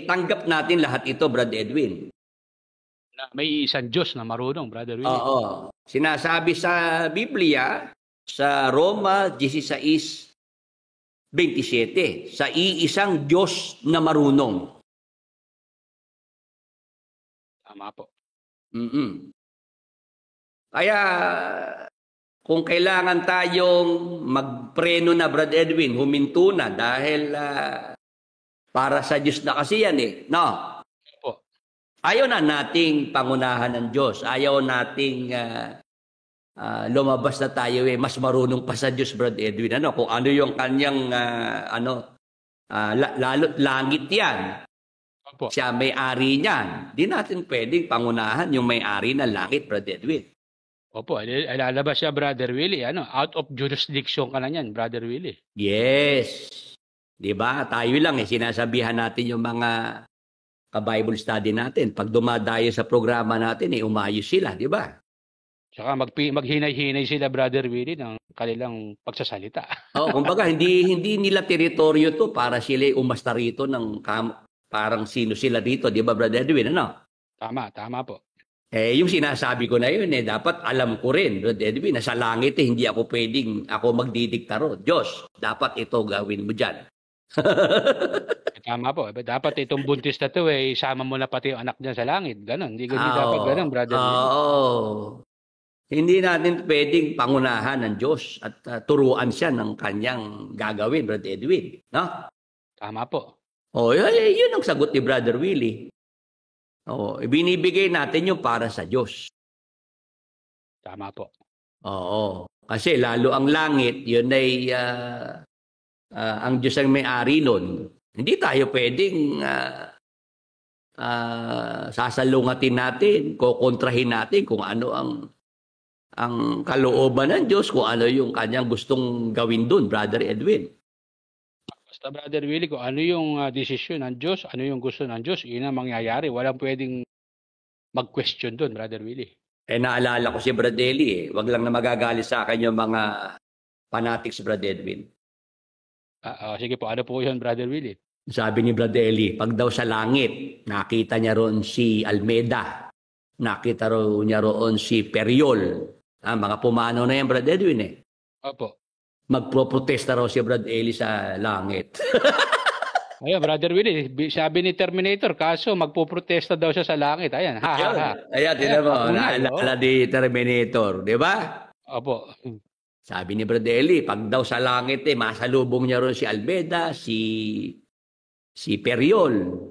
tanggap natin lahat ito, Brother Edwin. Na may isang Diyos na marunong, Brother Willie. Oo. Sinasabi sa Biblia, sa Roma 16:27, sa iisang Diyos na marunong. Tama po. Kaya, kung kailangan tayong magpreno na, Brother Edwin, huminto na dahil para sa Diyos na kasi yan No? Opo. Ayaw na nating pangunahan ng Diyos. Ayaw nating lumabas na tayo mas marunong pa sa Diyos, Brother Edwin. Kung ano yung kanyang lalo't langit yan. Opo. Siya may-ari niyan. Di natin pwedeng pangunahan yung may-ari ng langit, Brother Edwin. Opo, lalabas siya, Brother Willie. Out of jurisdiction ka na yan, Brother Willie. Yes. Di ba? Tayo lang sinasabihan natin yung mga ka-Bible study natin. Pag dumadayo sa programa natin, umayos sila, di ba? Tsaka maghinay-hinay sila, Brother Willie, ng kanilang pagsasalita. Kumbaga, hindi nila teritoryo to para sila umasta rito ng parang sino sila dito, di ba, Brother Edwin? Tama po. Yung sinasabi ko na yun, dapat alam ko rin, Brother Edwin, na sa langit, hindi ako pwedeng magdidikta ro. Diyos, dapat ito gawin mo dyan. Tama po. Dapat itong buntis na to, isama mo na pati yung anak niya sa langit. Ganon. Hindi dapat ganon, Brother Willie. Hindi natin pwedeng pangunahan ng Diyos at turuan siya ng kanyang gagawin, Brother Edwin. No? Tama po. Yun ang sagot ni Brother Willie. Ibinibigay natin yung para sa Diyos. Tama po. Kasi lalo ang langit, yun ay ang Diyos ang may-ari nun. Hindi tayo pwedeng sasalungatin natin, kukontrahin natin kung ano ang kalooban ng Diyos, kung ano yung kanyang gustong gawin dun, Brother Edwin. Basta, Brother Willie, kung ano yung desisyon ng Diyos, ano yung gusto ng Diyos, yun ang mangyayari. Walang pwedeng mag-question dun, Brother Willie. Naalala ko si Brother Eli, wag lang na magagalit sa akin yung mga fanatics, Brother Edwin. Sige po, ano po yun, Brother Willie? Sabi ni Brad Eli, pag daw sa langit, nakita niya roon si Almeida, nakita niya roon si Periol. Mga pumano na yan, Brad Edwin eh. Opo. Magproprotesta raw si Brad Eli sa langit. Ayun, Brother Willie, sabi ni Terminator, kaso magpoprotesta daw siya sa langit. Ayan, ha, ha, ha. Ayan, tinan mo, patunay, naalala ni Terminator, di ba? Opo. Sabi ni Brad Eli, pag daw sa langit masalubong niya roon si Almeida, si Periol,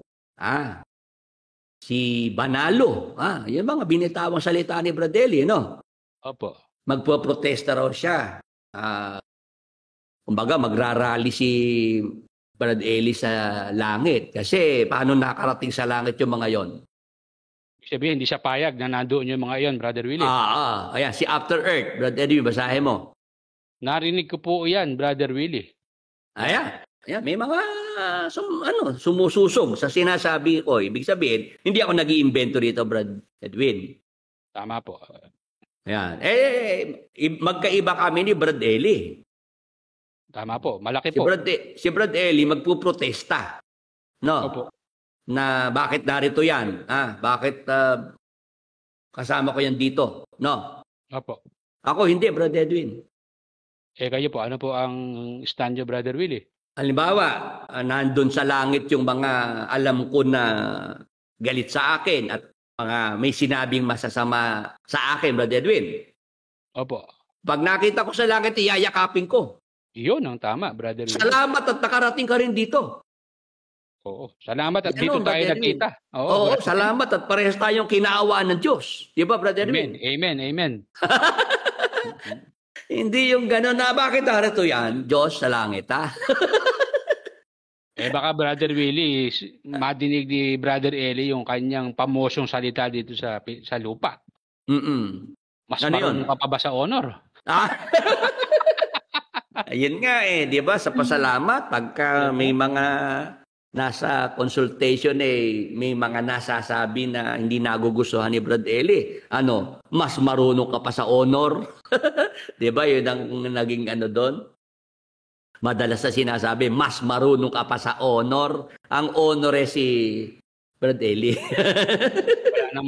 si Banalo. Yan mga binitawang salita ni Brad Eli, no? Opo. Magpoprotesta raw siya. Kumbaga, magrarally si Brad Eli sa langit. Kasi paano nakarating sa langit yung mga yon? Sabihin, hindi siya payag na nandoon yung mga yon, Brother Willie. Ayan, si After Earth. Brad Edwin, basahin mo. Narinig ko po yan, Brother Willie. Ayan, may mga sumususog sa sinasabi ko. Ibig sabihin, hindi ako nag-iimbento rito, Brad Edwin. Tama po. Ayan. Magkaiba kami ni Brad Eli. Tama po, malaki po. Si Brad Eli magpuprotesta. No? Opo. Na bakit narito yan? Bakit kasama ko yan dito? No? Opo. Ako hindi, Brad Edwin. Kayo po, ano po ang stand nyo, Brother Willie? Halimbawa, nandun sa langit yung mga alam ko na galit sa akin at mga may sinabing masasama sa akin, Brad Edwin. Opo. Pag nakita ko sa langit, iyayakapin ko. Iyon ang tama, Brother Willie. Salamat at nakarating ka rin dito. Oo. Salamat at dito tayo nakita. Oo, salamat at parehas tayong kinaawaan ng Diyos. Di ba, Brother Edwin? Amen, amen. Hindi yung gano'n na, bakit narito yan? Diyos sa langit, ha? Baka Brother Willie, madinig ni Brother Eli yung kanyang pamosyong salita dito sa lupa. Mas ano marunong ka pa ba sa honor? Ayun nga di ba, sa pasalamat, pagka may mga nasa consultation may mga nasasabi na hindi nagugustuhan ni Brad Eli. Mas marunong ka pa sa honor. Di ba, yun ang naging doon? Madalas na sinasabi, mas marunong ka pa sa honor. Ang honor si Brad Eli. Wala na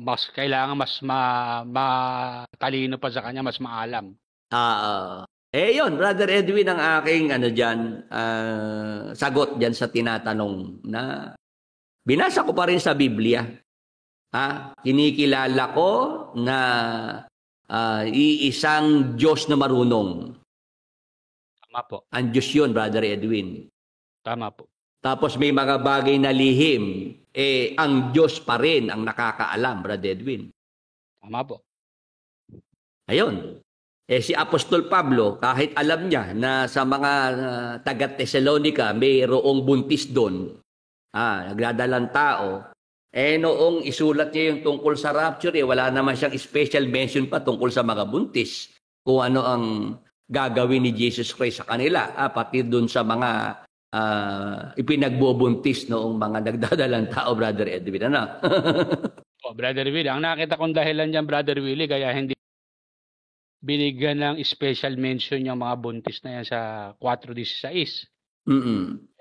mas kailangan mas matalino pa sa kanya, mas maalam. Yun, Brother Edwin, ang aking sagot dyan sa tinatanong na binasa ko pa rin sa Biblia. Kinikilala ko na iisang Diyos na marunong. Tama po. Ang Diyos yun, Brother Edwin. Tama po. Tapos may mga bagay na lihim, ang Diyos pa rin ang nakakaalam, Brother Edwin. Tama po. Ayun. Si Apostol Pablo, kahit alam niya na sa mga taga-Thessalonica mayroong buntis doon, nagdadalang tao, noong isulat niya yung tungkol sa rapture, wala naman siyang special mention pa tungkol sa mga buntis. Kung ano ang gagawin ni Jesus Christ sa kanila, pati doon sa mga ipinagbubuntis noong mga nagdadalang tao, Brother Edwin. Brother Willie, ang nakita kong dahilan dyan, Brother Willie, kaya hindi binigyan ng special mention yung mga buntis na yan sa 4:16.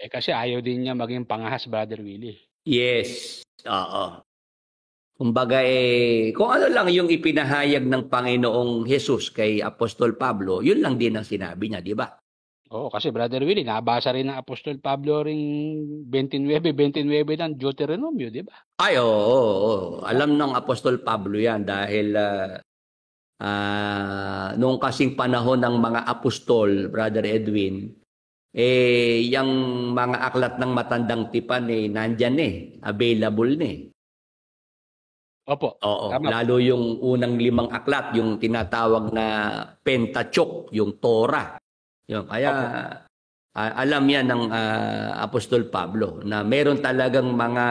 Kasi ayaw din niya maging pangahas, Brother Willie. Yes. Oo. Kumbaga kung ano lang yung ipinahayag ng Panginoong Jesus kay Apostol Pablo, yun lang din ang sinabi niya, di ba? Oo, kasi Brother Willie, nabasa rin ng Apostol Pablo ring 29 ng Deuteronomio, di ba? Oo. Alam ng Apostol Pablo yan dahil noong kasing panahon ng mga apostol, Brother Edwin, yung mga aklat ng matandang tipan nandyan available Opo. Oo, tama. lalo yung unang 5 aklat, yung tinatawag na Pentateuch, yung Torah. Kaya alam yan ng Apostol Pablo na meron talagang mga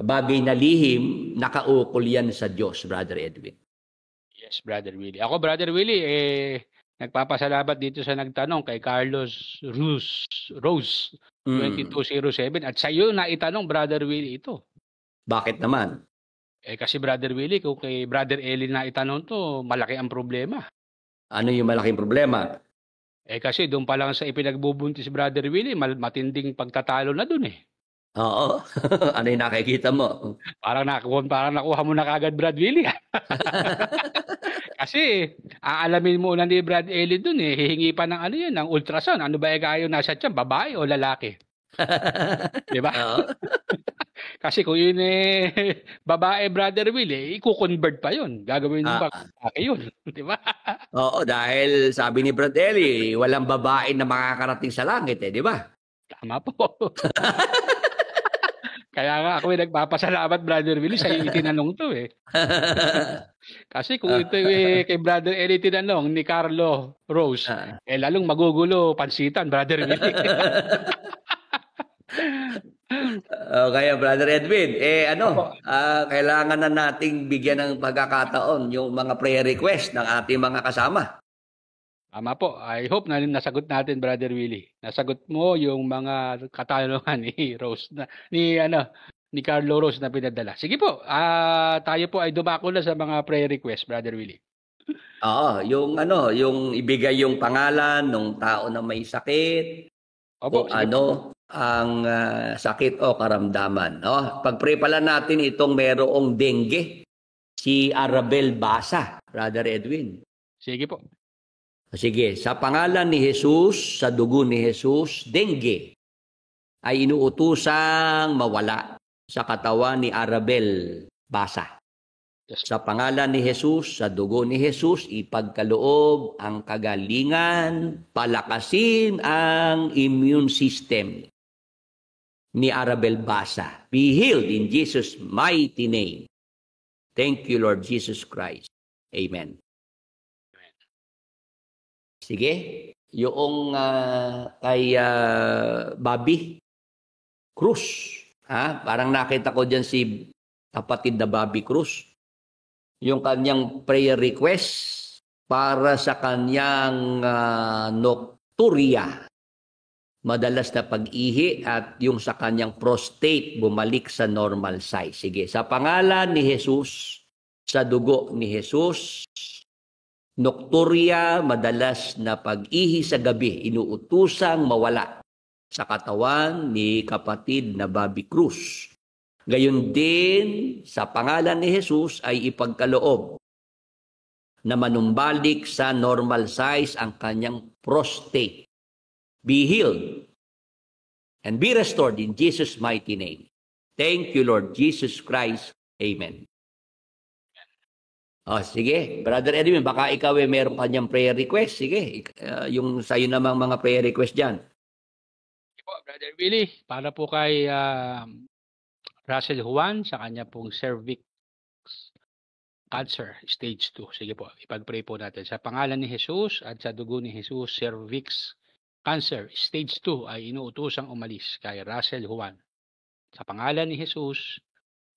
bagay na lihim, nakaukol yan sa Diyos, Brother Edwin. Yes, Brother Willie. Ako, Brother Willie, nagpapasalamat dito sa nagtanong kay Carlos Rose 2207 at sa iyo na itanong, Brother Willie, ito. Bakit naman? Kasi Brother Willie, kung kay Brother Eli na itanong to, malaki ang problema. Ano yung malaking problema? Kasi doon pa lang sa ipinagbubuntis Brother Willie, matinding pagtatalo na doon eh. Oo. Ano yung nakikita mo? Parang nakuha mo na kagad Brad Willie. Kasi aalamin mo na ni Brad Ellie doon eh, hihingi pa ng ano yan, ng ultrasound. Ano ba kayo nasa tiyan, babae o lalaki? 'Di ba? Oo. Kasi kung yun babae Brother Willie, i-convert pa yun. Gagawin ng lalaki yun, 'di ba? Oo, dahil sabi ni Brad Ellie, walang babae na makakarating sa langit di ba? Tama po. Kaya nga ako nagpapasalamat Brother Willie sa iyo itinanong to eh. Kasi kung ito kay Brother Ellie tinanong ni Carlo Rose, lalong magugulo pansitan Brother Willie. Kaya Brother Edwin, kailangan na nating bigyan ng pagkakataon yung mga prayer request ng ating mga kasama. Tama po. I hope na nasagot natin Brother Willie. Nasagot mo yung mga katanungan ni Rose ni Carlo Rose na pinadala. Sige po. Tayo po ay dumako na sa mga prayer request Brother Willie. Oo, yung ibigay yung pangalan ng tao na may sakit. Opo, kung ang sakit o karamdaman. Pag-pray pala natin itong merong dengue, si Arabel Basa, Brother Edwin. Sige po. Sige, sa pangalan ni Jesus, sa dugo ni Jesus, dengue ay inuutusang mawala sa katawan ni Arabel Basa. Sa pangalan ni Jesus, sa dugo ni Jesus, ipagkaloob ang kagalingan, palakasin ang immune system ni Arabel Basa. Be healed in Jesus' mighty name. Thank you, Lord Jesus Christ. Amen. Sige, yung kay Bobby Cruz. Parang nakita ko dyan si kapatid na Bobby Cruz. Yung kanyang prayer request para sa kanyang nocturia. Madalas na pag-ihi at yung sa kanyang prostate bumalik sa normal size. Sige, sa pangalan ni Jesus, sa dugo ni Jesus, nocturia, madalas na pag-ihi sa gabi, inuutusang mawala sa katawan ni kapatid na Bobby Cruz. Gayon din, sa pangalan ni Jesus ay ipagkaloob na manumbalik sa normal size ang kanyang prostate. Be healed and be restored in Jesus' mighty name. Thank you, Lord Jesus Christ. Amen. Sige. Brother Edwin, baka ikaw meron kanyang prayer request. Sige, yung sa'yo namang mga prayer request dyan. Sige po, Brother Willie. Para po kay Russell Juan sa kanya pong cervix cancer, stage 2. Sige po, ipag-pray po natin. Sa pangalan ni Jesus at sa dugo ni Jesus, cervix cancer, stage 2 ay inuutusang umalis kay Russell Juan. Sa pangalan ni Jesus,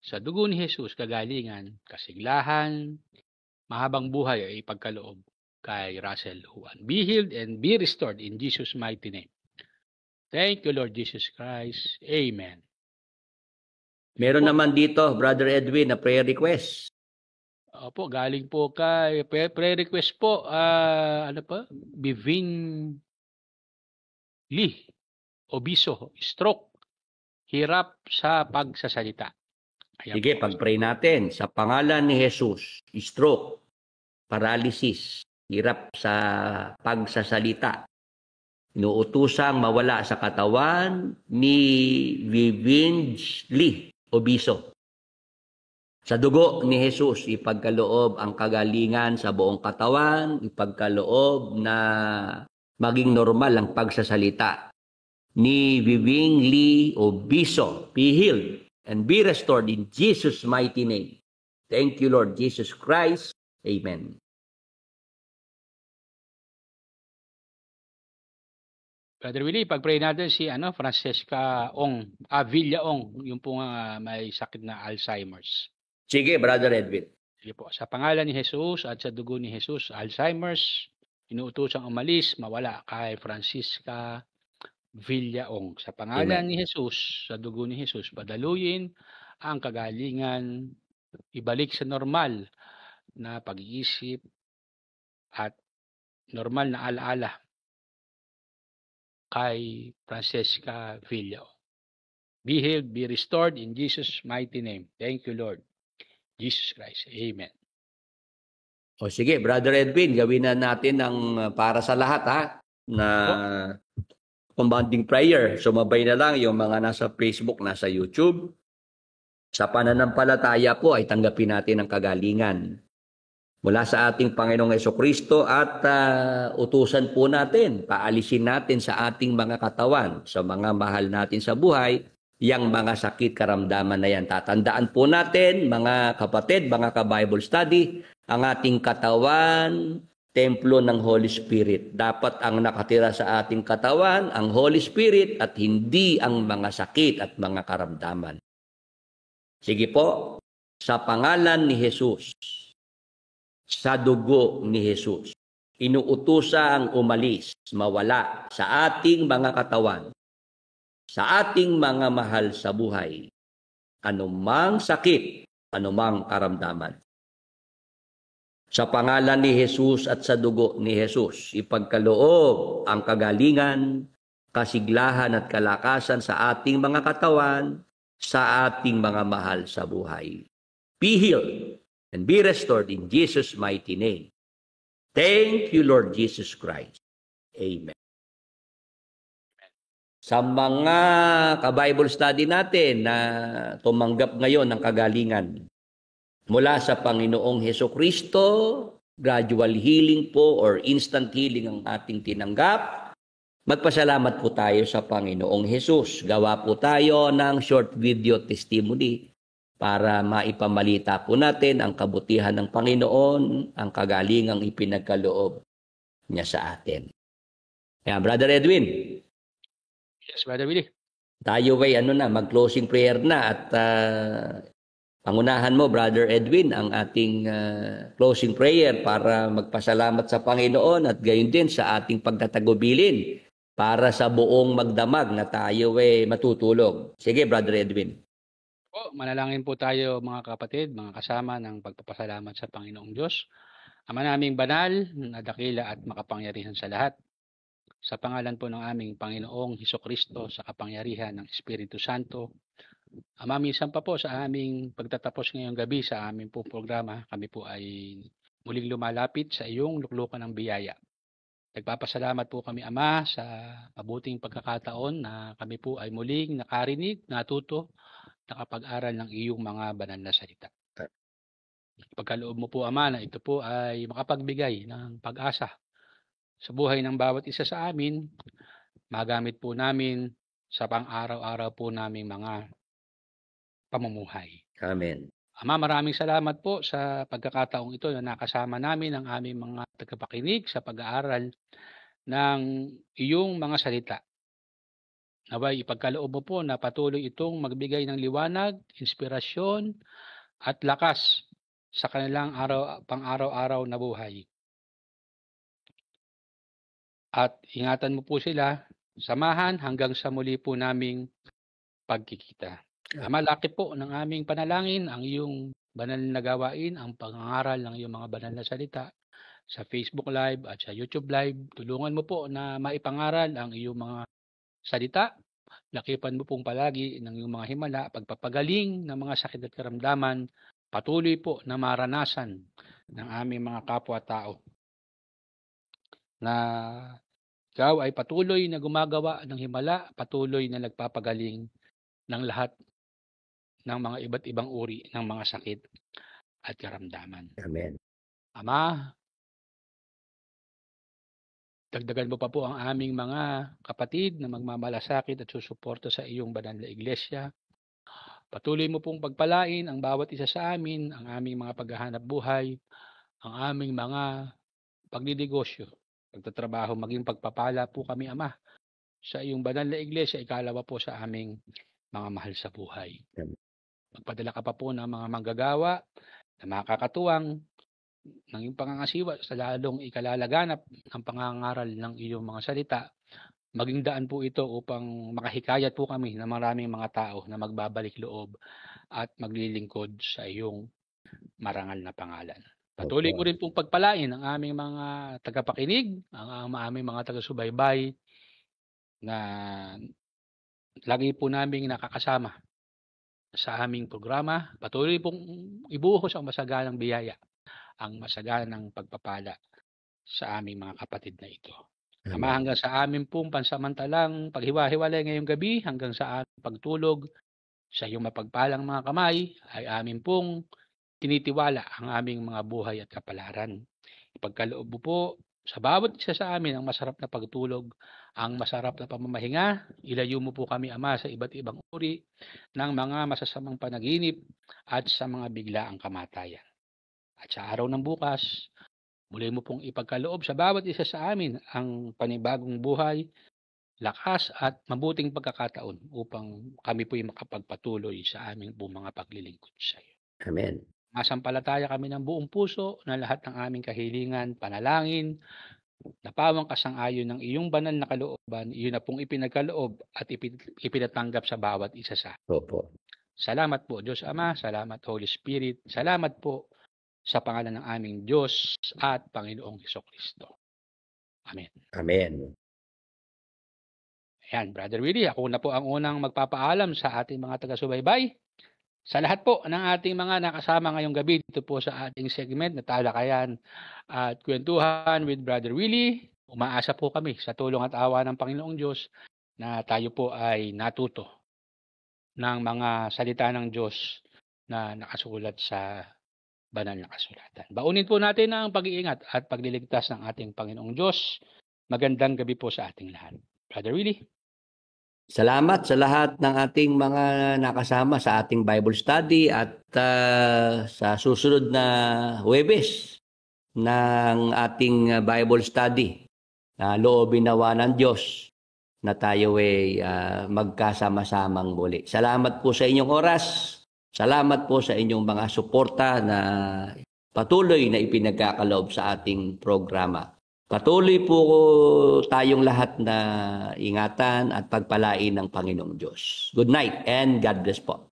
sa dugo ni Jesus, kagalingan, kasiglahan, mahabang buhay ay ipagkaloob kay Russell Juan. Be healed and be restored in Jesus' mighty name. Thank you, Lord Jesus Christ. Amen. Meron naman dito, Brother Edwin, na prayer request. Opo, galing po kay prayer request po, Bivin Lee, obiso, stroke, hirap sa pagsasalita. Ayan. Sige, pag-pray natin. Sa pangalan ni Jesus, stroke, paralysis, hirap sa pagsasalita, inuutusang mawala sa katawan ni Vivin Lee, obiso. Sa dugo ni Jesus, ipagkaloob ang kagalingan sa buong katawan, ipagkaloob na maging normal ang pagsasalita ni Viving Lee Obiso. Be healed and be restored in Jesus' mighty name. Thank you, Lord Jesus Christ. Amen. Brother Willie, pag-pray natin si Francesca Villa Ong, yung po may sakit na Alzheimer's. Sige, Brother Edwin. Sige po. Sa pangalan ni Jesus at sa dugo ni Jesus, Alzheimer's, inuutosang umalis, mawala kay Francisca Villaong. Sa pangalan ni Jesus, sa dugo ni Jesus, padaluyin ang kagalingan, ibalik sa normal na pag-iisip at normal na alaala kay Francesca Villo. Be healed, be restored in Jesus' mighty name. Thank you, Lord. Jesus Christ. Amen. O sige, Brother Edwin, gawin na natin ang para sa lahat ha, na commanding prayer. Sumabay na lang yung mga nasa Facebook, nasa YouTube. Sa pananampalataya po ay tanggapin natin ang kagalingan mula sa ating Panginoong Hesukristo at utusan po natin, paalisin natin sa ating mga katawan, sa mga mahal natin sa buhay, yang mga sakit karamdaman na yan. Tatandaan po natin, mga kapatid, mga ka-Bible study, ang ating katawan, templo ng Holy Spirit. Dapat ang nakatira sa ating katawan, ang Holy Spirit at hindi ang mga sakit at mga karamdaman. Sige po, sa pangalan ni Jesus, sa dugo ni Jesus, inuutusang umalis, mawala sa ating mga katawan, sa ating mga mahal sa buhay, anumang sakit, anumang karamdaman. Sa pangalan ni Jesus at sa dugo ni Jesus, ipagkaloob ang kagalingan, kasiglahan at kalakasan sa ating mga katawan, sa ating mga mahal sa buhay. Be healed and be restored in Jesus' mighty name. Thank you, Lord Jesus Christ. Amen. Sa mga ka-Bible study natin na tumanggap ngayon ng kagalingan mula sa Panginoong Hesukristo, gradual healing po or instant healing ang ating tinanggap, magpasalamat po tayo sa Panginoong Hesus. Gawa po tayo ng short video testimony para maipamalita po natin ang kabutihan ng Panginoon, ang kagalingang ipinagkaloob niya sa atin. Kaya, Brother Edwin, Yes, Brother Willie. tayo ay mag-closing prayer na at pangunahan mo, Brother Edwin, ang ating closing prayer para magpasalamat sa Panginoon at gayon din sa ating pagtatagubilin para sa buong magdamag na tayo ay matutulog. Sige, Brother Edwin. Po, manalangin po tayo mga kapatid, mga kasama ng pagpapasalamat sa Panginoong Diyos. Ama naming banal, na dakila at makapangyarihan sa lahat. Sa pangalan po ng aming Panginoong Hesukristo, sa kapangyarihan ng Espiritu Santo. Ama, minsan pa po sa aming pagtatapos ngayong gabi sa aming po programa, kami po ay muling lumalapit sa iyong luklukan ng biyaya. Nagpapasalamat po kami, Ama, sa mabuting pagkakataon na kami po ay muling nakarinig, natuto, nakapag-aral ng iyong mga banal na salita. Pagkaloob mo po, Ama, na ito po ay makapagbigay ng pag-asa sa buhay ng bawat isa sa amin, magamit po namin sa pang-araw-araw po naming mga pamumuhay. Amen. Ama, maraming salamat po sa pagkakataong ito na nakasama namin ang aming mga tagapakinig sa pag-aaral ng iyong mga salita. Naway ipagkaloob mo po na patuloy itong magbigay ng liwanag, inspirasyon at lakas sa kanilang pang-araw-araw na buhay. At ingatan mo po sila, samahan hanggang sa muli po naming pagkikita. Ama, laki po ng aming panalangin ang iyong banal na gawain, ang pangangaral ng iyong mga banal na salita sa Facebook Live at sa YouTube Live. Tulungan mo po na maipangaral ang iyong mga salita. Lakipan mo pong palagi ng iyong mga himala, pagpapagaling ng mga sakit at karamdaman, patuloy po na maranasan ng aming mga kapwa-tao. Na ikaw ay patuloy na gumagawa ng himala, patuloy na nagpapagaling ng lahat ng mga iba't ibang uri ng mga sakit at karamdaman. Amen. Ama, dagdagan mo pa po ang aming mga kapatid na magmamalasakit at susuporta sa iyong banal na iglesia. Patuloy mo pong pagpalain ang bawat isa sa amin, ang aming mga paghahanap buhay, ang aming mga pagdidegosyo, pagtatrabaho, maging pagpapala po kami, Ama, sa iyong banal na iglesia, ikalawa po sa aming mga mahal sa buhay. Magpadala ka pa po ng mga manggagawa na makakatuwang ng iyong pangangasiwa sa lalong ikalalaganap ng pangangaral ng iyong mga salita. Maging daan po ito upang makahikayat po kami ng maraming mga tao na magbabalik loob at maglilingkod sa iyong marangal na pangalan. Patuloy ko rin pong pagpalain ang aming mga tagapakinig, ang aming mga taga-subaybay, na lagi po naming nakakasama sa aming programa. Patuloy pong ibuhos ang masaganang biyaya, ang masaganang pagpapala sa aming mga kapatid na ito. Ama, hanggang sa amin pong pansamantalang paghiwa-hiwalay ngayong gabi, hanggang sa aming pagtulog sa iyong mapagpalang mga kamay, ay amin pong tinitiwala ang aming mga buhay at kapalaran. Ipagkaloob mo po sa bawat isa sa amin ang masarap na pagtulog, ang masarap na pamamahinga. Ilayo mo po kami, Ama, sa iba't ibang uri ng mga masasamang panaginip at sa mga biglaang kamatayan. At sa araw ng bukas, muli mo pong ipagkaloob sa bawat isa sa amin ang panibagong buhay, lakas at mabuting pagkakataon upang kami po'y makapagpatuloy sa aming buong mga paglilingkod sa iyo. Amen. Masampalataya kami ng buong puso na lahat ng aming kahilingan, panalangin, napawang kasang-ayon ng iyong banal na kalooban, iyon na pong ipinagkaloob at ipinatanggap sa bawat isa sa amin. Opo. Salamat po, Diyos Ama. Salamat, Holy Spirit. Salamat po sa pangalan ng aming Diyos at Panginoong Hesukristo. Amen. Amen. Ayan, Brother Willie, ako na po ang unang magpapaalam sa ating mga taga-subaybay. Sa lahat po ng ating mga nakasama ngayong gabi dito po sa ating segment na Talakayan at Kwentuhan with Brother Willie. Umaasa po kami sa tulong at awa ng Panginoong Diyos na tayo po ay natuto ng mga salita ng Diyos na nakasulat sa banal na kasulatan. Baunin po natin ang pag-iingat at pagliligtas ng ating Panginoong Diyos. Magandang gabi po sa ating lahat. Brother Willie. Salamat sa lahat ng ating mga nakasama sa ating Bible study at sa susunod na Huwebes ng ating Bible study. Loobin nawa ng Diyos na tayo ay magkasama-samang muli. Salamat po sa inyong oras. Salamat po sa inyong mga suporta na patuloy na ipinagkakaloob sa ating programa. Patuloy po tayong lahat na ingatan at pagpalain ng Panginoong Diyos. Good night and God bless po.